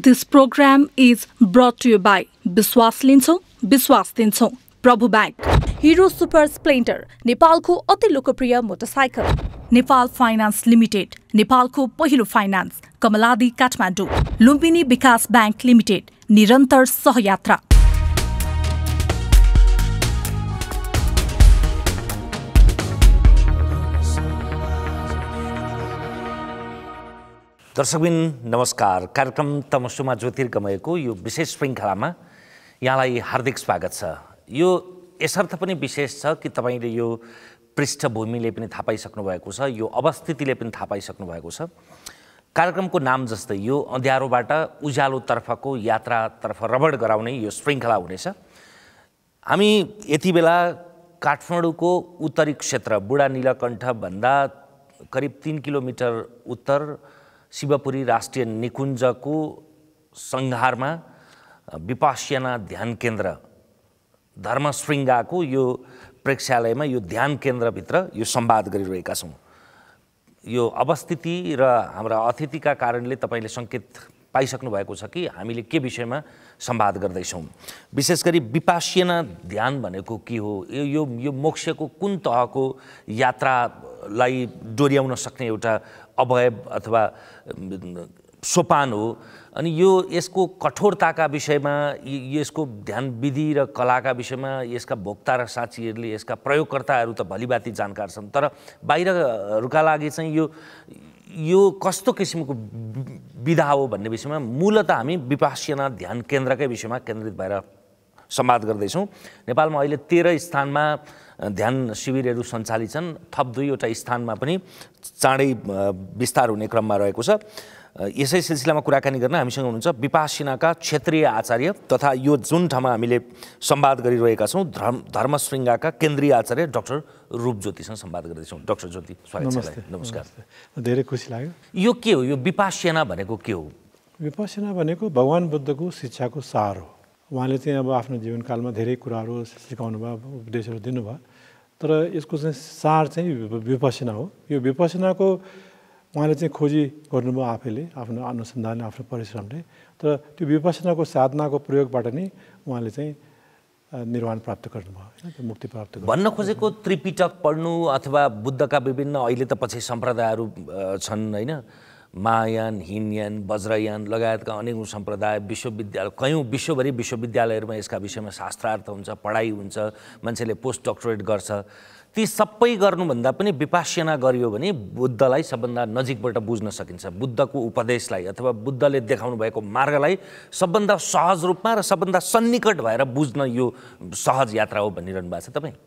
This program is brought to you by विश्वास लिन्छौं विश्वास दिन्छौं प्रभु बैंक, हिरो सुपर स्प्लेन्डर नेपालको अति लोकप्रिय मोटरसाइकल, नेपाल फाइनान्स लिमिटेड नेपालको पहिलो फाइनान्स, कमलादी काठमाडौँ, लुम्बिनी विकास बैंक लिमिटेड निरन्तर सहयात्रा। दर्शकबिन नमस्कार। कार्यक्रम तमसुमा ज्योतिर्गमयको यो विशेष श्रृङ्खलामा यहाँलाई हार्दिक स्वागत छ। यो यसर्थ पनि विशेष छ कि तपाईले यो पृष्ठभूमिले पनि थाहा पाइसक्नु भएको छ, यो अवस्थितिले पनि थाहा पाइसक्नु भएको छ। कार्यक्रमको नाम जस्तै यो अँध्यारोबाट उज्यालोतर्फको यात्रातर्फ रबड गराउने यो श्रृङ्खला हुनेछ। हामी यति बेला काठमाडौँको उत्तरी क्षेत्र बुढा नीलकण्ठभन्दा करिब 3 किलोमिटर उत्तर शिवपुरी राष्ट्रिय निकुञ्जको सङ्घारमा विपास्यना ध्यान केन्द्र धर्मशृङ्गाको यो प्रेक्षालयमा यो ध्यान केन्द्रभित्र यो संवाद गरिरहेका छौँ। यो अवस्थिति र हाम्रा अतिथिका कारणले तपाईले सङ्केत पाइसक्नु भएको छ कि हामीले के विषयमा संवाद गर्दैछौँ। विशेष गरी विपास्यना ध्यान भनेको के हो, यो मोक्षको कुन तहको यात्रालाई डोर्याउन सक्ने एउटा अवयव अथवा सोपान हो, अनि यो यसको कठोरताका विषयमा, यसको ध्यान विधि र कलाका विषयमा यसका भोक्ता र साथीहरूले, यसका प्रयोगकर्ताहरू त भलीभाँति जानकार छन्, तर बाहिरहरूका लागि चाहिँ यो कस्तो किसिमको विधा हो भन्ने विषयमा मूलतः हामी विपास्यना ध्यान केन्द्रकै विषयमा केन्द्रित भएर संवाद गर्दैछौँ। नेपालमा अहिले 13 स्थानमा ध्यान शिविरहरू सञ्चालित छन्। थप 2वटा स्थानमा पनि चाँडै विस्तार हुने क्रममा रहेको छ। यसै सिलसिलामा कुराकानी गर्न हामीसँग हुनुहुन्छ विपास्यनाका क्षेत्रीय आचार्य तथा यो जुन ठाउँमा हामीले संवाद गरिरहेका छौँ धर्मशृङ्गाका केन्द्रीय आचार्य डाक्टर रूपज्योतिसँग संवाद गर्दैछौँ। डाक्टर ज्योति, स्वागत छ। नमस्कार। धेरै खुसी लाग्यो। यो के हो, यो विपास्यना भनेको के हो? विपास्यना भनेको भगवान बुद्धको शिक्षाको सार हो। उहाँले चाहिँ अब आफ्नो जीवनकालमा धेरै कुराहरू सिकाउनु भयो, उपदेशहरू दिनुभयो, तर यसको चाहिँ सार चाहिँ विपश्यना हो। यो विपश्यनाको उहाँले चाहिँ खोजी गर्नुभयो आफैले, आफ्नो अनुसन्धानले, आफ्नो परिश्रमले, तर त्यो विपश्यनाको साधनाको प्रयोगबाट नै उहाँले चाहिँ निर्वाण प्राप्त गर्नुभयो, होइन, मुक्ति प्राप्त गर्नुभयो। भन्न खोजेको त्रिपिटक पढ्नु अथवा बुद्धका विभिन्न अहिले त पछि सम्प्रदायहरू छन्, होइन, महायान, हीनयान, वज्रयान लगायतका अनेक सम्प्रदाय, विश्वविद्यालय, कयौँ विश्वभरि विश्वविद्यालयहरूमा यसका विषयमा शास्त्रार्थ हुन्छ, पढाइ हुन्छ, मान्छेले पोस्ट डक्टरेट गर्छ। ती सबै गर्नुभन्दा पनि विपास्यना गरियो भने बुद्धलाई सबभन्दा नजिकबाट बुझ्न सकिन्छ। बुद्धको उपदेशलाई अथवा बुद्धले देखाउनु भएको मार्गलाई सबभन्दा सहज रूपमा र सबभन्दा सन्निकट भएर बुझ्न यो सहज यात्रा हो भनिरहनु भएको छ तपाईँ।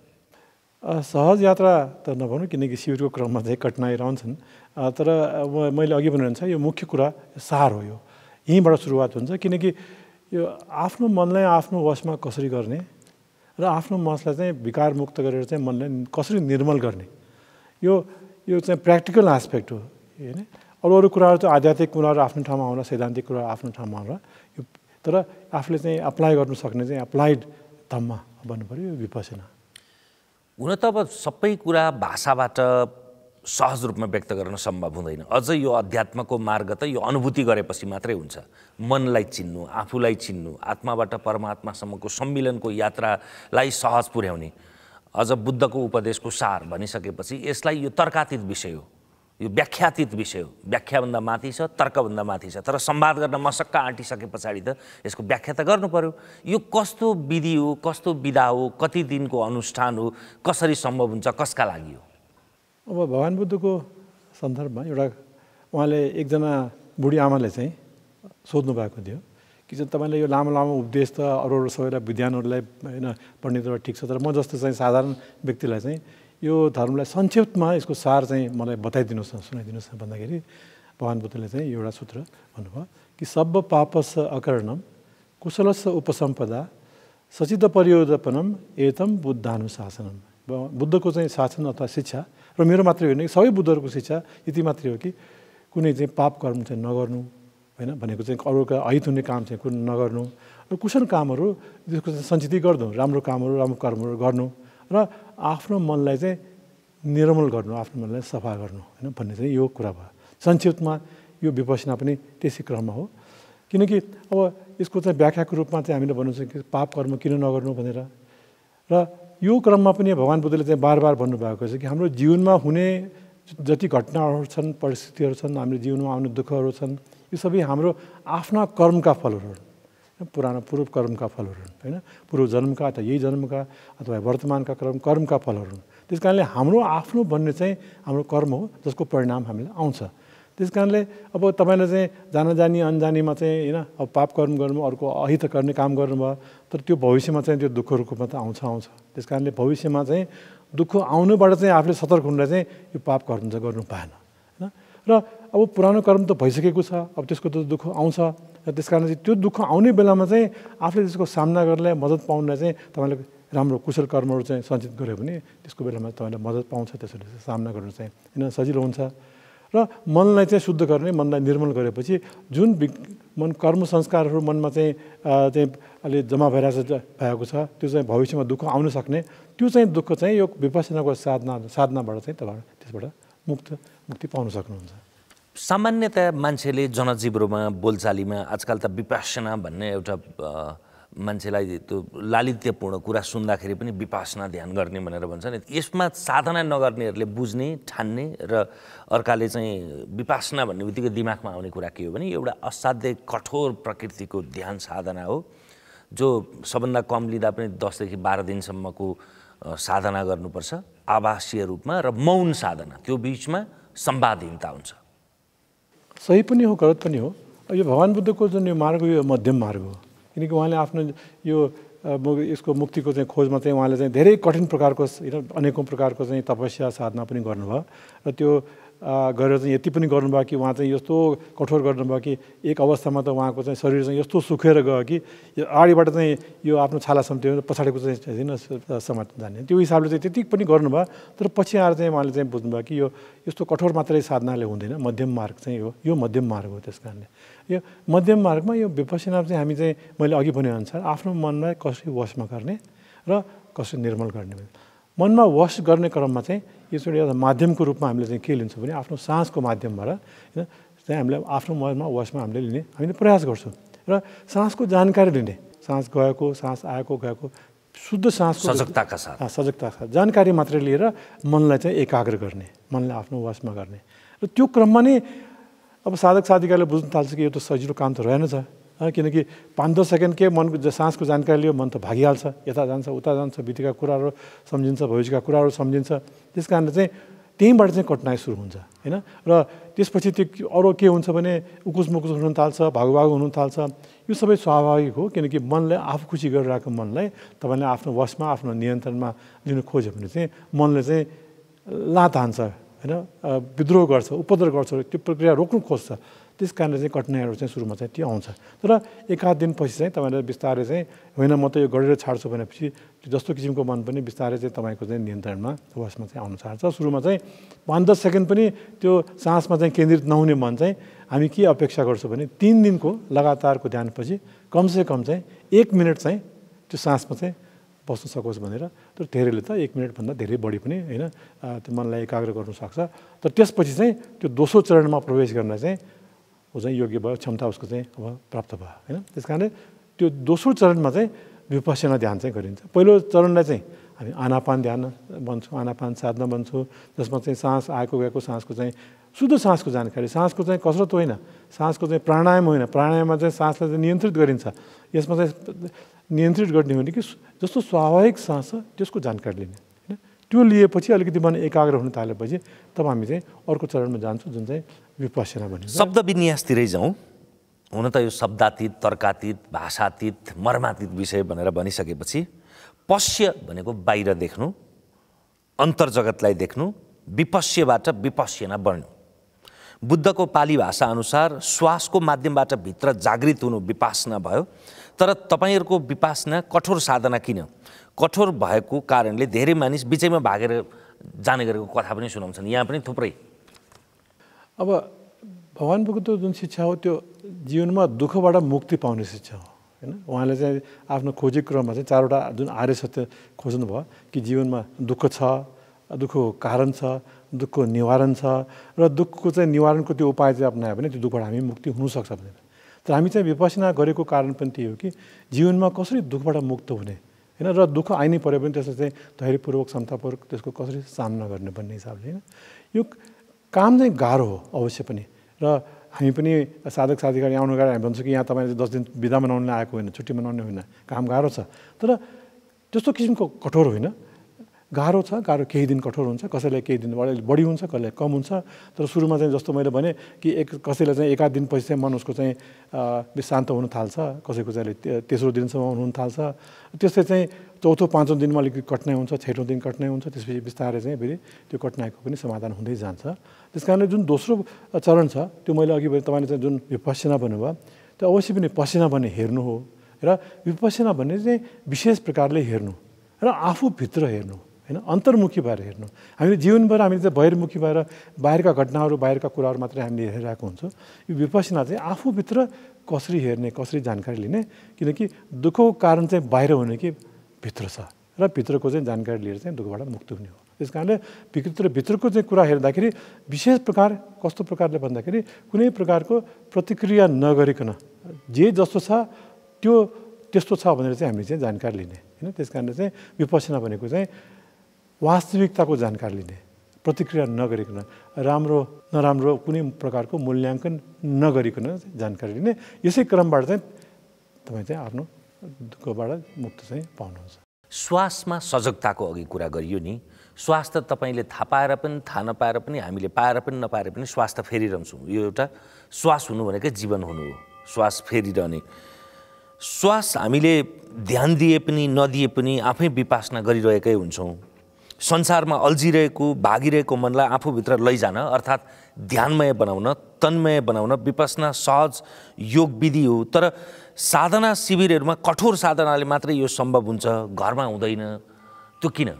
सहज यात्रा त नभनौँ, किनकि शिविरको क्रममा चाहिँ कठिनाइ रहन्छन्, तर मैले अघि भनिरहनु छ, यो मुख्य कुरा सार हो। यो यहीँबाट सुरुवात हुन्छ, किनकि यो आफ्नो मनलाई आफ्नो वशमा कसरी गर्ने र आफ्नो मनलाई चाहिँ विकार मुक्त गरेर चाहिँ मनलाई कसरी निर्मल गर्ने, यो चाहिँ प्र्याक्टिकल एस्पेक्ट हो, होइन। अरू कुराहरू चाहिँ आध्यात्मिक कुराहरू आफ्नो ठाउँमा आउला, सैद्धान्तिक कुरा आफ्नो ठाउँमा आउला, यो तर आफूले चाहिँ अप्लाई गर्नु सक्ने चाहिँ अप्लाइड धम्म भन्नु पऱ्यो यो विपश्यना। हुन त अब सबै कुरा भाषाबाट सहज रूपमा व्यक्त गर्न सम्भव हुँदैन। अझ यो अध्यात्मको मार्ग त यो अनुभूति गरेपछि मात्रै हुन्छ। मनलाई चिन्नु, आफूलाई चिन्नु, आत्माबाट परमात्मासम्मको सम्मिलनको यात्रालाई सहज पुर्याउने, अझ बुद्धको उपदेशको सार भनिसकेपछि यसलाई यो तर्कातीत विषय हो, यो व्याख्यातीत विषय हो। व्याख्याभन्दा माथि छ, तर्कभन्दा माथि छ, तर संवाद गर्न मसक्क आँटिसके पछाडि त यसको व्याख्या त गर्नु पर्यो। यो कस्तो विधि हो, कस्तो विधा हो, कति दिनको अनुष्ठान हो, कसरी सम्भव हुन्छ, कसका लागि हो? अब भगवान बुद्धको सन्दर्भमा एउटा उहाँले एकजना बुढी आमाले चाहिँ सोध्नु भएको थियो कि चाहिँ तपाईँले यो लामो लामो उपदेश त अरू सबैलाई विद्वानहरूलाई, होइन, पण्डितहरूलाई ठिक छ, तर म जस्तो चाहिँ साधारण व्यक्तिलाई चाहिँ यो धर्मलाई संक्षेपमा यसको सार चाहिँ मलाई बताइदिनुहोस् न, सुनाइदिनुहोस् न भन्दाखेरि भगवान बुद्धले चाहिँ एउटा सूत्र भन्नुभयो कि सब्ब पापस् अकर्णम कुशलस् उपसम्पदा सचित परियोजपनम एतम बुद्धानुशासनम। बुद्धको चाहिँ शासन अथवा शिक्षा, र मेरो मात्रै होइन, सबै बुद्धहरूको शिक्षा यति मात्रै हो कि कुनै चाहिँ पाप कर्म चाहिँ नगर्नु, होइन, भनेको चाहिँ अरूका अहित हुने काम चाहिँ कुनै नगर्नु, र कुशल कामहरू त्यसको चाहिँ सञ्चित गर्नु, राम्रो कामहरू, राम्रो कर्महरू गर्नु, र आफ्नो मनलाई चाहिँ निर्मल गर्नु, आफ्नो मनलाई सफा गर्नु, होइन, भन्ने चाहिँ यो कुरा भयो। संक्षिप्तमा यो विपश्यना पनि त्यसै क्रममा हो। किनकि अब यसको चाहिँ व्याख्याको रूपमा चाहिँ हामीले भन्नु सक्छ कि पाप कर्म किन नगर्नु भनेर। र यो क्रममा पनि भगवान् बुद्धले चाहिँ बार बार भन्नुभएको छ कि हाम्रो जीवनमा हुने जति घटनाहरू छन्, परिस्थितिहरू छन्, हाम्रो जीवनमा आउने दुःखहरू छन्, यो सबै हाम्रो आफ्ना कर्मका फलहरू हुन्, पुरानो पूर्व कर्मका फलहरू हुन् होइन, पूर्व जन्मका अथवा यही जन्मका अथवा वर्तमानका कर्मका फलहरू हुन्। त्यस कारणले हाम्रो आफ्नो भन्ने चाहिँ हाम्रो कर्म हो जसको परिणाम हामीलाई आउँछ। त्यस कारणले अब तपाईँले चाहिँ जानी अन्जानीमा चाहिँ होइन अब पाप कर्म गर्नु, अर्को अहित गर्ने काम गर्नुभयो, तर त्यो भविष्यमा चाहिँ त्यो दुःखको रूपमा त आउँछ। त्यस कारणले भविष्यमा चाहिँ दुःख आउनुबाट चाहिँ आफूले सतर्क हुँदा चाहिँ यो पाप कर्म चाहिँ गर्नु पाएन होइन। र अब पुरानो कर्म त भइसकेको छ, अब त्यसको त दुःख आउँछ। त्यस कारण चाहिँ त्यो दुःख आउने बेलामा चाहिँ आफूले त्यसको सामना गर्नलाई मद्दत पाउनलाई चाहिँ तपाईँले राम्रो कुशल कर्महरू चाहिँ सञ्चित गऱ्यो भने त्यसको बेलामा तपाईँलाई मद्दत पाउँछ, त्यसरी सामना गर्नु चाहिँ होइन सजिलो हुन्छ। र मनलाई चाहिँ शुद्ध गर्ने, मनलाई निर्मल गरेपछि जुन मन कर्म संस्कारहरू मनमा चाहिँ अलि जम्मा भएको छ त्यो चाहिँ भविष्यमा दुःख आउन सक्ने, त्यो चाहिँ दुःख चाहिँ यो विपश्यनाको साधनाबाट चाहिँ तपाईँ त्यसबाट मुक्ति पाउन सक्नुहुन्छ। सामान्यतया मान्छेले जनजीवनमा बोलचालीमा आजकल त विपश्यना भन्ने एउटा मान्छेलाई त्यो लालित्यपूर्ण कुरा सुन्दाखेरि पनि विपश्यना ध्यान गर्ने भनेर भन्छ नि। यसमा साधना नगर्नेहरूले बुझ्ने ठान्ने र अर्काले चाहिँ विपश्यना भन्ने बित्तिकै दिमागमा आउने कुरा के हो भने एउटा असाध्यै कठोर प्रकृतिको ध्यान साधना हो, जो सबभन्दा कम लिँदा पनि 10 देखि 12 दिनसम्मको साधना गर्नुपर्छ आभासीय रूपमा, र मौन साधना, त्यो बिचमा संवादहीनता हुन्छ। सही पनि हो, गलत पनि हो। यो भगवान् बुद्धको जुन यो मार्ग यो मध्यम मार्ग हो, किनकि उहाँले आफ्नो यो यसको मुक्तिको चाहिँ खोजमा चाहिँ उहाँले चाहिँ धेरै कठिन प्रकारको अनेकौँ प्रकारको चाहिँ तपस्या साधना पनि गर्नुभयो। र त्यो गरेर चाहिँ यति पनि गर्नुभयो कि उहाँ चाहिँ यस्तो कठोर गर्नुभयो कि एक अवस्थामा त उहाँको चाहिँ शरीर चाहिँ यस्तो सुखेर गयो कि यो अगाडिबाट चाहिँ यो आफ्नो छाला सम्त्यो, पछाडिको चाहिँ होइन समात्न जाने, त्यो हिसाबले चाहिँ त्यति पनि गर्नुभयो। तर पछि आएर चाहिँ उहाँले चाहिँ बुझ्नुभयो कि यो यस्तो कठोर मात्रै साधनाले हुँदैन, मध्यम मार्ग चाहिँ हो, यो मध्यम मार्ग हो। त्यस कारणले यो मध्यम मार्गमा यो विपश्यना चाहिँ हामी चाहिँ मैले अघि भनेअनुसार आफ्नो मनलाई कसरी वशमा गर्ने र कसरी निर्मल गर्ने, मनमा वश गर्ने क्रममा चाहिँ यो चाहिँ एउटा माध्यमको रूपमा हामीले चाहिँ के लिन्छौँ भने आफ्नो सासको माध्यमबाट होइन चाहिँ हामीले आफ्नो मनमा वशमा हामीले लिने हामीले प्रयास गर्छौँ। र सासको जानकारी लिने, सास गएको सास आएको गएको शुद्ध सासको सजगताका साथ जानकारी मात्रै लिएर मनलाई चाहिँ एकाग्र गर्ने, मनलाई आफ्नो वशमा गर्ने। र त्यो क्रममा नै अब साधक साधिकाले बुझ्न थाल्छ कि यो त सजिलो काम त रहेनछ, किनकि 5-10 सेकेन्डकै मनको सासको जानकारी लियो मन त भागिहाल्छ, यता जान्छ उता जान्छ, बितेका कुराहरू सम्झिन्छ, भविष्यका कुराहरू सम्झिन्छ। त्यस कारणले चाहिँ त्यहीँबाट चाहिँ कठिनाइ सुरु हुन्छ होइन। र त्यसपछि त्यो अरू के हुन्छ भने उकुस मुकुस हुन थाल्छ, भागु हुन थाल्छ। यो सबै स्वाभाविक हो, किनकि मनले आफू खुसी गरिरहेको मनलाई तपाईँले आफ्नो वशमा आफ्नो नियन्त्रणमा लिनु खोज्यो भने चाहिँ मनले चाहिँ लात हान्छ होइन, विद्रोह गर्छ, उपद्रव गर्छ, त्यो प्रक्रिया रोक्नु खोज्छ। त्यस कारणले चाहिँ कठिनाइहरू चाहिँ सुरुमा चाहिँ त्यो आउँछ। तर एकाध दिनपछि चाहिँ तपाईँले बिस्तारै चाहिँ होइन म त यो गरेर छाड्छु भनेपछि जस्तो किसिमको मन पनि बिस्तारै चाहिँ तपाईँको चाहिँ नियन्त्रणमा वशमा चाहिँ आउन चाहन्छ। सुरुमा चाहिँ 5-10 सेकेन्ड पनि त्यो सासमा चाहिँ केन्द्रित नहुने मन चाहिँ हामी के अपेक्षा गर्छौँ भने 3 दिनको लगातारको ध्यानपछि कमसेकम चाहिँ 1 मिनट चाहिँ त्यो सासमा चाहिँ बस्न सकोस् भनेर। तर धेरैले त 1 मिनटभन्दा धेरै बढी पनि होइन त्यो मनलाई एकाग्र गर्नु सक्छ। तर त्यसपछि चाहिँ त्यो दोस्रो चरणमा प्रवेश गर्न चाहिँ ऊ चाहिँ योग्य भयो, क्षमता उसको चाहिँ अब प्राप्त भयो होइन। त्यस कारणले त्यो दोस्रो चरणमा चाहिँ विपश्यना ध्यान चाहिँ गरिन्छ। पहिलो चरणलाई चाहिँ हामी आनापान ध्यान भन्छौँ, आनापान साधना भन्छौँ, जसमा चाहिँ सास आएको गएको सासको चाहिँ शुद्ध सासको जानकारी, सासको चाहिँ कसरत होइन, सासको चाहिँ प्राणायाम होइन, प्राणायाममा चाहिँ सासलाई चाहिँ नियन्त्रित गरिन्छ। यसमा चाहिँ नियन्त्रित गर्ने हो भने कि जस्तो स्वाभाविक सास छ त्यसको जानकारी लिने होइन। त्यो लिएपछि अलिकति मन एकाग्र हुन थालेपछि तब हामी चाहिँ अर्को चरणमा जान्छौँ, जुन चाहिँ विपश्यना भनिन्छ। शब्द विन्यासतिरै जाउँ। हुन त यो शब्दातीत, तर्कातीत, भाषातीत, मर्मातीत विषय भनेर भनिसकेपछि पश्य भनेको बाहिर देख्नु, अन्तर्जगतलाई देख्नु, विपश्यबाट विपश्यना बढ्नु। बुद्धको पाली भाषा अनुसार श्वासको माध्यमबाट भित्र जागृत हुनु विपासना भयो। तर तपाईँहरूको विपासना कठोर साधना किन? कठोर भएको कारणले धेरै मानिस बिचैमा भागेर जाने गरेको कथा पनि सुनाउँछन्, यहाँ पनि थुप्रै। अब भगवान् बुद्धको जुन शिक्षा हो त्यो जीवनमा दुःखबाट मुक्ति पाउने शिक्षा हो होइन। उहाँले चाहिँ आफ्नो खोजी क्रममा चाहिँ 4वटा जुन आर्य सत्य खोज्नु भयो कि जीवनमा दुःख छ, दुःखको कारण छ, दुःखको निवारण छ, र दुःखको चाहिँ निवारणको त्यो उपाय चाहिँ अपनायो भने त्यो दुःखबाट हामी मुक्ति हुनसक्छ भनेर। तर हामी चाहिँ विपश्यना गरेको कारण पनि त्यही हो कि जीवनमा कसरी दुःखबाट मुक्त हुने हैन, र दुःख आइनै परे पनि त्यसलाई चाहिँ धैर्यपूर्वक क्षमतापूर्वक त्यसको कसरी सामना गर्ने भन्ने हिसाबले हैन। यो काम चाहिँ गाह्रो हो अवश्य पनि, र हामी पनि साधक साथीहरू आउनु अगाडि हामी भन्छौँ कि यहाँ तपाईँले 10 दिन बिदा मनाउन आएको होइन, छुट्टी मनाउने होइन, काम गाह्रो छ। तर त्यस्तो किसिमको कठोर होइन, गाह्रो छ, गाह्रो केही दिन कठोर हुन्छ, कसैलाई केही दिन बढी हुन्छ, कसैलाई कम हुन्छ। तर सुरुमा चाहिँ जस्तो मैले भने कि कसैलाई चाहिँ एकाध दिन पछि चाहिँ मन उसको चाहिँ शान्त हुन थाल्छ, कसैको चाहिँ तेस्रो दिनसम्म हुन थाल्छ, त्यस्तै चाहिँ चौथो पाँचौँ दिनमा अलिकति कठिनाइ हुन्छ, छैटौँ दिन कठिनाइ हुन्छ, त्यसपछि बिस्तारै चाहिँ फेरि त्यो कठिनाइको पनि समाधान हुँदै जान्छ। त्यस कारणले जुन दोस्रो चरण छ त्यो मैले अघि भने तपाईँले चाहिँ जुन विपश्यना भन्नुभयो त्यो अवश्य पनि पश्यना भन्ने हेर्नु हो, र विपश्यना भन्ने चाहिँ विशेष प्रकारले हेर्नु र आफूभित्र हेर्नु हैन, अन्तर्मुखी भएर हेर्नु। हामीले जीवनभर हामीले चाहिँ बहिर्मुखी भएर बाहिरका घटनाहरू बाहिरका कुराहरू मात्रै हामीले हेरिरहेको हुन्छ। यो विपश्यना चाहिँ आफूभित्र कसरी हेर्ने, कसरी जानकारी लिने, किनकि दुःखको कारण चाहिँ बाहिर हुने कि भित्र छ, र भित्रको चाहिँ जानकारी लिएर चाहिँ दुःखबाट मुक्त हुने हो। त्यस कारणले भित्रको चाहिँ कुरा हेर्दाखेरि विशेष प्रकार कस्तो प्रकारले भन्दाखेरि कुनै प्रकारको प्रतिक्रिया नगरिकन जे जस्तो छ त्यो त्यस्तो छ भनेर चाहिँ हामीले चाहिँ जानकारी लिने हैन। त्यस कारणले चाहिँ विपश्यना भनेको चाहिँ वास्तविकताको जानकारी लिने, प्रतिक्रिया नगरिकन, राम्रो नराम्रो कुनै प्रकारको मूल्याङ्कन नगरिकन जानकारी लिने। यसै क्रमबाट चाहिँ तपाईँ चाहिँ आफ्नो दुःखबाट मुक्त चाहिँ पाउनुहुन्छ। श्वासमा सजगताको अघि कुरा गरियो नि, श्वास त तपाईँले थाहा पाएर पनि थाहा नपाएर पनि हामीले पाएर पनि नपाएर पनि श्वास त फेरिरहन्छौँ। यो एउटा श्वास हुनु भनेकै जीवन हुनु हो, श्वास फेरिरहने। श्वास हामीले ध्यान दिए पनि नदिए पनि आफै विपासना गरिरहेकै हुन्छौँ। संसारमा अल्झिरहेको भागिरहेको मनलाई आफूभित्र लैजान अर्थात् ध्यानमय बनाउन, तन्मय बनाउन विपसना सहज योग विधि हो। तर साधना शिविरहरूमा कठोर साधनाले मात्रै यो सम्भव हुन्छ, घरमा हुँदैन। त्यो किन?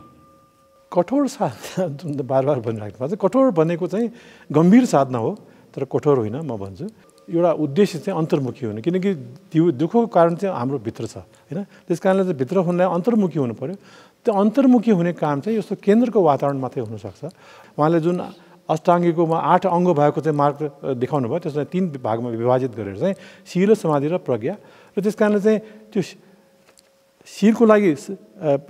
कठोर साधना बार बार भनिराख्नु भएको छ। कठोर भनेको चाहिँ गम्भीर साधना हो, तर कठोर होइन म भन्छु। एउटा उद्देश्य चाहिँ अन्तर्मुखी हुनु, किनकि त्यो दुःखको कारण चाहिँ हाम्रो भित्र छ हैन। त्यस कारणले चाहिँ भित्र हुनलाई अन्तर्मुखी हुनु पर्यो। त्यो अन्तर्मुखी हुने काम चाहिँ यस्तो केन्द्रको वातावरण मात्रै हुनसक्छ। उहाँले जुन अष्टाङ्गिकोमा 8 अङ्ग भएको चाहिँ मार्ग देखाउनु भयो, त्यसलाई 3 भागमा विभाजित गरेर चाहिँ शील, समाधि र प्रज्ञा। र त्यस कारणले चाहिँ त्यो शीलको लागि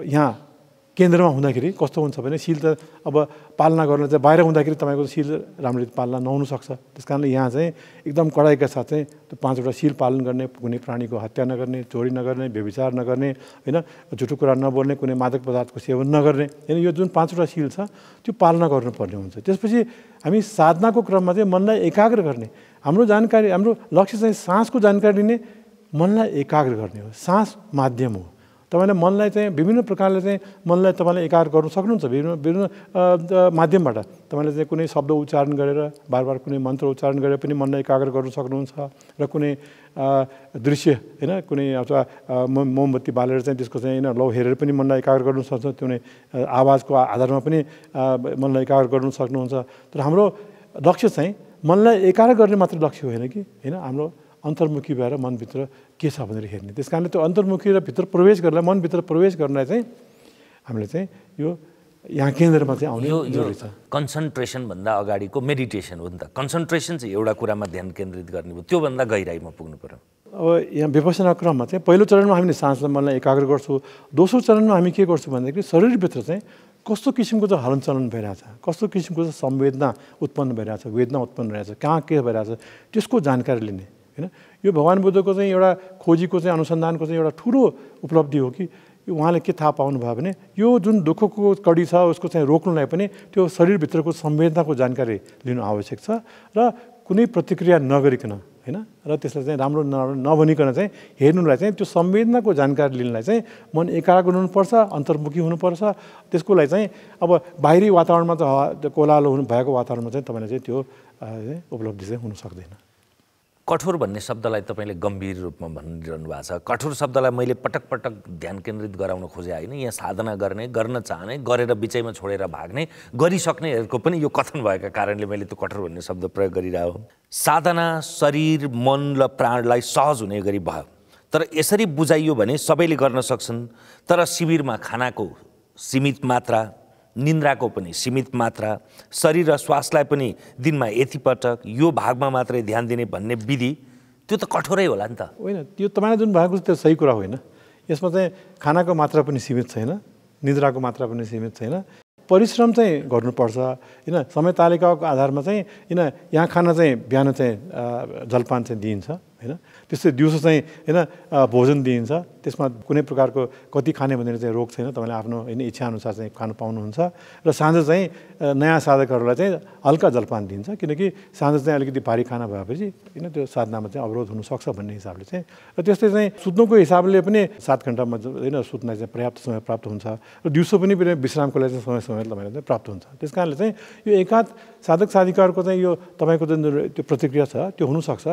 यहाँ केन्द्रमा हुँदाखेरि कस्तो हुन्छ भने शील त अब पालना गर्न चाहिँ बाहिर हुँदाखेरि तपाईँको शील राम्ररी पालना नहुनसक्छ। त्यस कारणले यहाँ चाहिँ एकदम कडाइका साथ चाहिँ त्यो 5वटा शील पालन गर्ने, कुनै प्राणीको हत्या नगर्ने, चोरी नगर्ने, व्यभिचार नगर्ने हैन, झुटो कुरा नबोल्ने, कुनै मादक पदार्थको सेवन नगर्ने हैन, यो जुन 5वटा शील छ त्यो पालना गर्नुपर्ने हुन्छ। त्यसपछि हामी साधनाको क्रममा चाहिँ मनलाई एकाग्र गर्ने, हाम्रो जानकारी, हाम्रो लक्ष्य चाहिँ सासको जानकारी लिने, मनलाई एकाग्र गर्ने हो। सास माध्यम हो। तपाईँले मनलाई चाहिँ विभिन्न प्रकारले चाहिँ मनलाई तपाईँले एकाग्र गर्नु सक्नुहुन्छ। विभिन्न माध्यमबाट तपाईँले चाहिँ कुनै शब्द उच्चारण गरेर बार बार कुनै मन्त्र उच्चारण गरेर पनि मनलाई एकाग्र गर्नु सक्नुहुन्छ, र कुनै दृश्य हैन, कुनै अथवा मोमबत्ती बालेर चाहिँ त्यसको चाहिँ हैन लौ हेरेर पनि मनलाई एकाग्र गर्नु सक्छ, कुनै आवाजको आधारमा पनि मनलाई एकाग्र गर्नु सक्नुहुन्छ। तर हाम्रो लक्ष्य चाहिँ मनलाई एकाग्र गर्ने मात्र लक्ष्य होइन कि हैन, हाम्रो अन्तर्मुखी भएर मनभित्र के छ भनेर हेर्ने। त्यस कारणले त्यो अन्तर्मुखी र भित्र प्रवेश गर्नलाई, मनभित्र प्रवेश गर्नलाई चाहिँ हामीले चाहिँ यो यहाँ केन्द्रमा चाहिँ आउने जरुरी छ। कन्सन्ट्रेसन भन्दा अगाडिको मेडिटेसन हो नि त। कन्सन्ट्रेसन चाहिँ एउटा कुरामा ध्यान केन्द्रित गर्ने भयो, त्योभन्दा गहिराइमा पुग्नु पर्यो। अब यहाँ विपश्यना क्रममा चाहिँ पहिलो चरणमा हामीले सासलाई मनलाई एकाग्र गर्छौँ। दोस्रो चरणमा हामी के गर्छौँ भन्दाखेरि शरीरभित्र चाहिँ कस्तो किसिमको चाहिँ हलनचलन भइरहेछ, कस्तो किसिमको चाहिँ संवेदना उत्पन्न भइरहेछ, वेदना उत्पन्न भइरहेछ, कहाँ के भइरहेछ त्यसको जानकारी लिने हैन। यो भगवान बुद्धको चाहिँ एउटा खोजीको चाहिँ अनुसन्धानको चाहिँ एउटा ठुलो उपलब्धि हो कि उहाँले के थाहा पाउनुभयो भने यो जुन दुःखको कडी छ उसको चाहिँ रोक्नुलाई पनि त्यो शरीरभित्रको संवेदनाको जानकारी लिनु आवश्यक छ, र कुनै प्रतिक्रिया नगरिकन हैन, र त्यसलाई चाहिँ राम्रो नभनिकन चाहिँ हेर्नुलाई चाहिँ त्यो संवेदनाको जानकारी लिनलाई चाहिँ मन एकाग्र हुनुपर्छ, अन्तर्मुखी हुनुपर्छ। त्यसको लागि चाहिँ अब बाहिरी वातावरणमा त कोलाहल भएको वातावरणमा चाहिँ तपाईँले चाहिँ त्यो उपलब्धि चाहिँ हुन सक्दैन। कठोर भन्ने शब्दलाई तपाईँले गम्भीर रूपमा भनिरहनु भएको छ। कठोर शब्दलाई मैले पटक पटक ध्यान केन्द्रित गराउन खोजे होइन। यहाँ साधना गर्ने, गर्न चाहने, गरेर बिचैमा छोडेर भाग्ने, गरिसक्नेहरूको पनि यो कथन भएका कारणले मैले त्यो कठोर भन्ने शब्द प्रयोग गरिरहेको हो। साधना शरीर, मन र प्राणलाई सहज हुने गरी भयो। तर यसरी बुझाइयो भने सबैले गर्न सक्छन्। तर शिविरमा खानाको सीमित मात्रा, निन्द्राको पनि सीमित मात्रा, शरीर र श्वासलाई पनि दिनमा यति पटक यो भागमा मात्रै ध्यान दिने भन्ने विधि त्यो त कठोरै होला नि त। होइन, त्यो तपाईँले जुन भएको त्यो सही कुरा होइन। यसमा चाहिँ खानाको मात्रा पनि सीमित छैन, निद्राको मात्रा पनि सीमित छैन, परिश्रम चाहिँ गर्नुपर्छ होइन। समय तालिकाको आधारमा चाहिँ यहाँ खाना चाहिँ बिहान चाहिँ जलपान चाहिँ दिइन्छ होइन, त्यस्तै दिउँसो चाहिँ होइन भोजन दिइन्छ। त्यसमा कुनै प्रकारको कति खाने भनेर चाहिँ रोग छैन, तपाईँले आफ्नो होइन इच्छाअनुसार चाहिँ खानु पाउनुहुन्छ। र साँझ चाहिँ नयाँ साधकहरूलाई चाहिँ हल्का जलपान दिन्छ, किनकि साँझ चाहिँ अलिकति भारी खाना भएपछि होइन त्यो साधनामा चाहिँ अवरोध हुनसक्छ भन्ने हिसाबले चाहिँ। र त्यस्तै चाहिँ सुत्नुको हिसाबले पनि 7 घन्टामा होइन सुत्न चाहिँ पर्याप्त समय प्राप्त हुन्छ, र दिउँसो पनि विश्रामको लागि चाहिँ समय समय तपाईँलाई चाहिँ प्राप्त हुन्छ। त्यस कारणले चाहिँ यो एकाध साधक साधिकाहरूको चाहिँ यो तपाईँको जुन त्यो प्रतिक्रिया छ त्यो हुनसक्छ।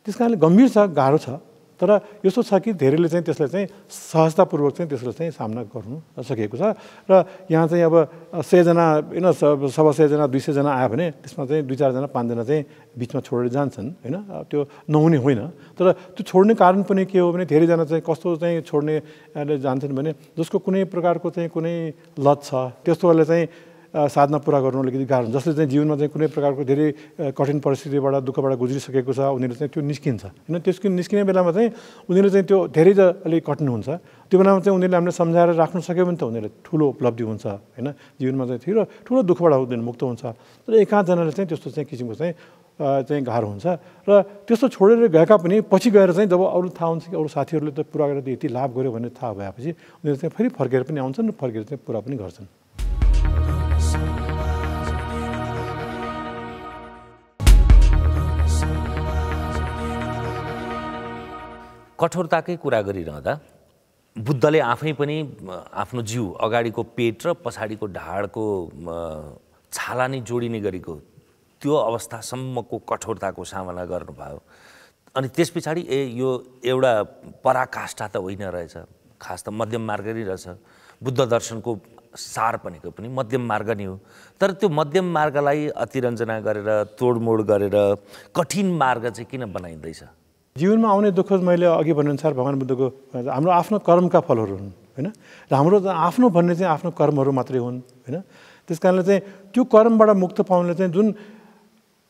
त्यस कारणले गम्भीर छ, गाह्रो छ, तर यस्तो छ कि धेरैले चाहिँ त्यसलाई चाहिँ सहजतापूर्वक चाहिँ त्यसलाई चाहिँ सामना गर्नु सकेको छ। र यहाँ चाहिँ अब 100 जना होइन 100 जना 200 जना आयो भने त्यसमा चाहिँ 2-4 जना 5 जना चाहिँ बिचमा छोडेर जान्छन् होइन, त्यो नहुने होइन। तर त्यो छोड्ने कारण पनि के हो भने धेरैजना चाहिँ कस्तो चाहिँ छोड्ने जान्छन् भने जसको कुनै प्रकारको चाहिँ कुनै लत छ, त्यस्तोहरूले चाहिँ साधना पुरा गर्नु अलिकति गाह्रो हुन्छ। जसले चाहिँ जीवनमा चाहिँ कुनै प्रकारको धेरै कठिन परिस्थितिबाट दुःखबाट गुज्रिसकेको छ, उनीहरू चाहिँ त्यो निस्किन्छ होइन। त्यसको निस्किने बेलामा चाहिँ उनीहरू चाहिँ त्यो धेरै अलिक कठिन हुन्छ। त्यो बेलामा चाहिँ उनीहरूले हामीले सम्झाएर राख्नु सक्यो भने त उनीहरूले ठुलो उपलब्धि हुन्छ होइन, जीवनमा चाहिँ ठुलो दुःखबाट उनीहरू मुक्त हुन्छ। तर एकाधजनाले चाहिँ त्यस्तो चाहिँ किसिमको चाहिँ गाह्रो हुन्छ। र त्यस्तो छोडेर गएका पनि पछि गएर चाहिँ जब अरू थाहा हुन्छ कि अरू साथीहरूले त पुरा गरेर यति लाभ गर्यो भन्ने थाहा भएपछि उनीहरू चाहिँ फेरि फर्केर पनि आउँछन् र फर्केर चाहिँ पुरा पनि गर्छन्। कठोरताकै कुरा गरिरहँदा बुद्धले आफै पनि आफ्नो जिउ अगाडिको पेट र पछाडिको ढाडको छाला नै जोडिने गरेको त्यो अवस्थासम्मको कठोरताको सामना गर्नुभयो। अनि त्यस पछाडि यो एउटा पराकाष्ठा त होइन रहेछ, खास त मध्यम मार्ग नै रहेछ। बुद्ध दर्शनको सार भनेको पनि मध्यम मार्ग नै हो। तर त्यो मध्यम मार्गलाई अतिरञ्जना गरेर तोडमोड गरेर कठिन मार्ग चाहिँ किन बनाइँदैछ? जीवनमा आउने दुःख मैले अघि भनेअनुसार भगवान् बुद्धको हाम्रो आफ्नो कर्मका फलहरू हुन् होइन, र हाम्रो आफ्नो भन्ने चाहिँ आफ्नो कर्महरू मात्रै हुन् होइन। त्यस कारणले चाहिँ त्यो कर्मबाट मुक्त पाउनले चाहिँ जुन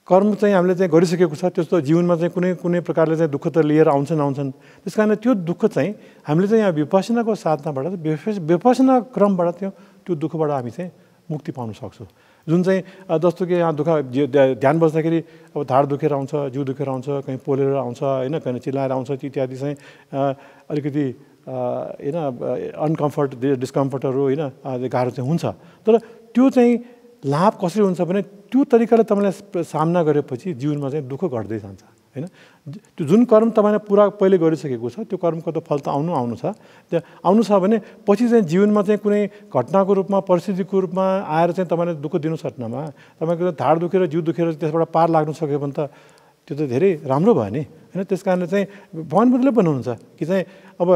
कर्म चाहिँ हामीले चाहिँ गरिसकेको छ त्यस्तो जीवनमा चाहिँ कुनै कुनै प्रकारले चाहिँ दुःख त लिएर आउँछन्। त्यस कारणले त्यो दुःख चाहिँ हामीले चाहिँ यहाँ विपश्यनाको साधनाबाट विपश्यना क्रमबाट त्यो दुःखबाट हामी चाहिँ मुक्ति पाउन सक्छौँ। जुन चाहिँ जस्तो कि यहाँ दुःख ध्यान बस्दाखेरि अब ढाड दुखेर आउँछ, जिउ दुखेर आउँछ, कहीँ पोलेर आउँछ होइन, कहीँ चिल्लाएर आउँछ, इत्यादि चाहिँ अलिकति होइन अनकम्फर्ट डिस्कम्फर्टहरू होइन गाह्रो चाहिँ हुन्छ। तर त्यो चाहिँ लाभ कसरी हुन्छ भने त्यो तरिकाले तपाईँलाई सामना गरेपछि जीवनमा चाहिँ दुःख घट्दै जान्छ होइन। त्यो जुन कर्म तपाईँले पुरा पहिले गरिसकेको छ त्यो कर्मको त फल त आउनु छ। त्यो आउनु छ भने पछि चाहिँ जीवनमा चाहिँ कुनै घटनाको रूपमा परिस्थितिको रूपमा आएर चाहिँ तपाईँले दुःख दिनु सक्नमा तपाईँको ढाड दुखेर जिउ दुखेर त्यसबाट पार लाग्नु सक्यो भने त त्यो त धेरै राम्रो भयो नि होइन। त्यस कारणले चाहिँ भगवान् बुद्धले भन्नुहुन्छ कि चाहिँ अब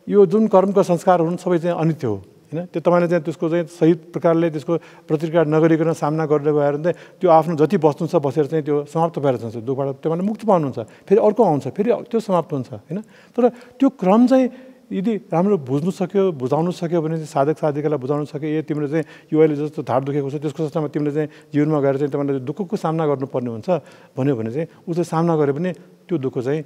यो जुन कर्मको संस्कारहरू हुन् सबै चाहिँ अनित्य हो होइन। त्यो तपाईँले चाहिँ त्यसको चाहिँ सही प्रकारले त्यसको प्रतिक्रिया नगरिकन सामना गर्दै गएर चाहिँ त्यो आफ्नो जति बस्नु छ बसेर चाहिँ त्यो समाप्त भएर जान्छ, दुःखबाट तपाईँले मुक्ति पाउनुहुन्छ, फेरि अर्को आउँछ, फेरि त्यो समाप्त हुन्छ होइन। तर त्यो क्रम चाहिँ यदि राम्रो बुझ्नु सक्यो, बुझाउनु सक्यो भने चाहिँ साधक साधिकालाई बुझाउनु सक्यो तिमीले चाहिँ यो अहिले जस्तो ढाड दुखेको छ त्यसको सट्टामा तिमीले चाहिँ जीवनमा गएर चाहिँ तपाईँले दुःखको सामना गर्नुपर्ने हुन्छ भन्यो भने चाहिँ उसले सामना गरे पनि त्यो दुःख चाहिँ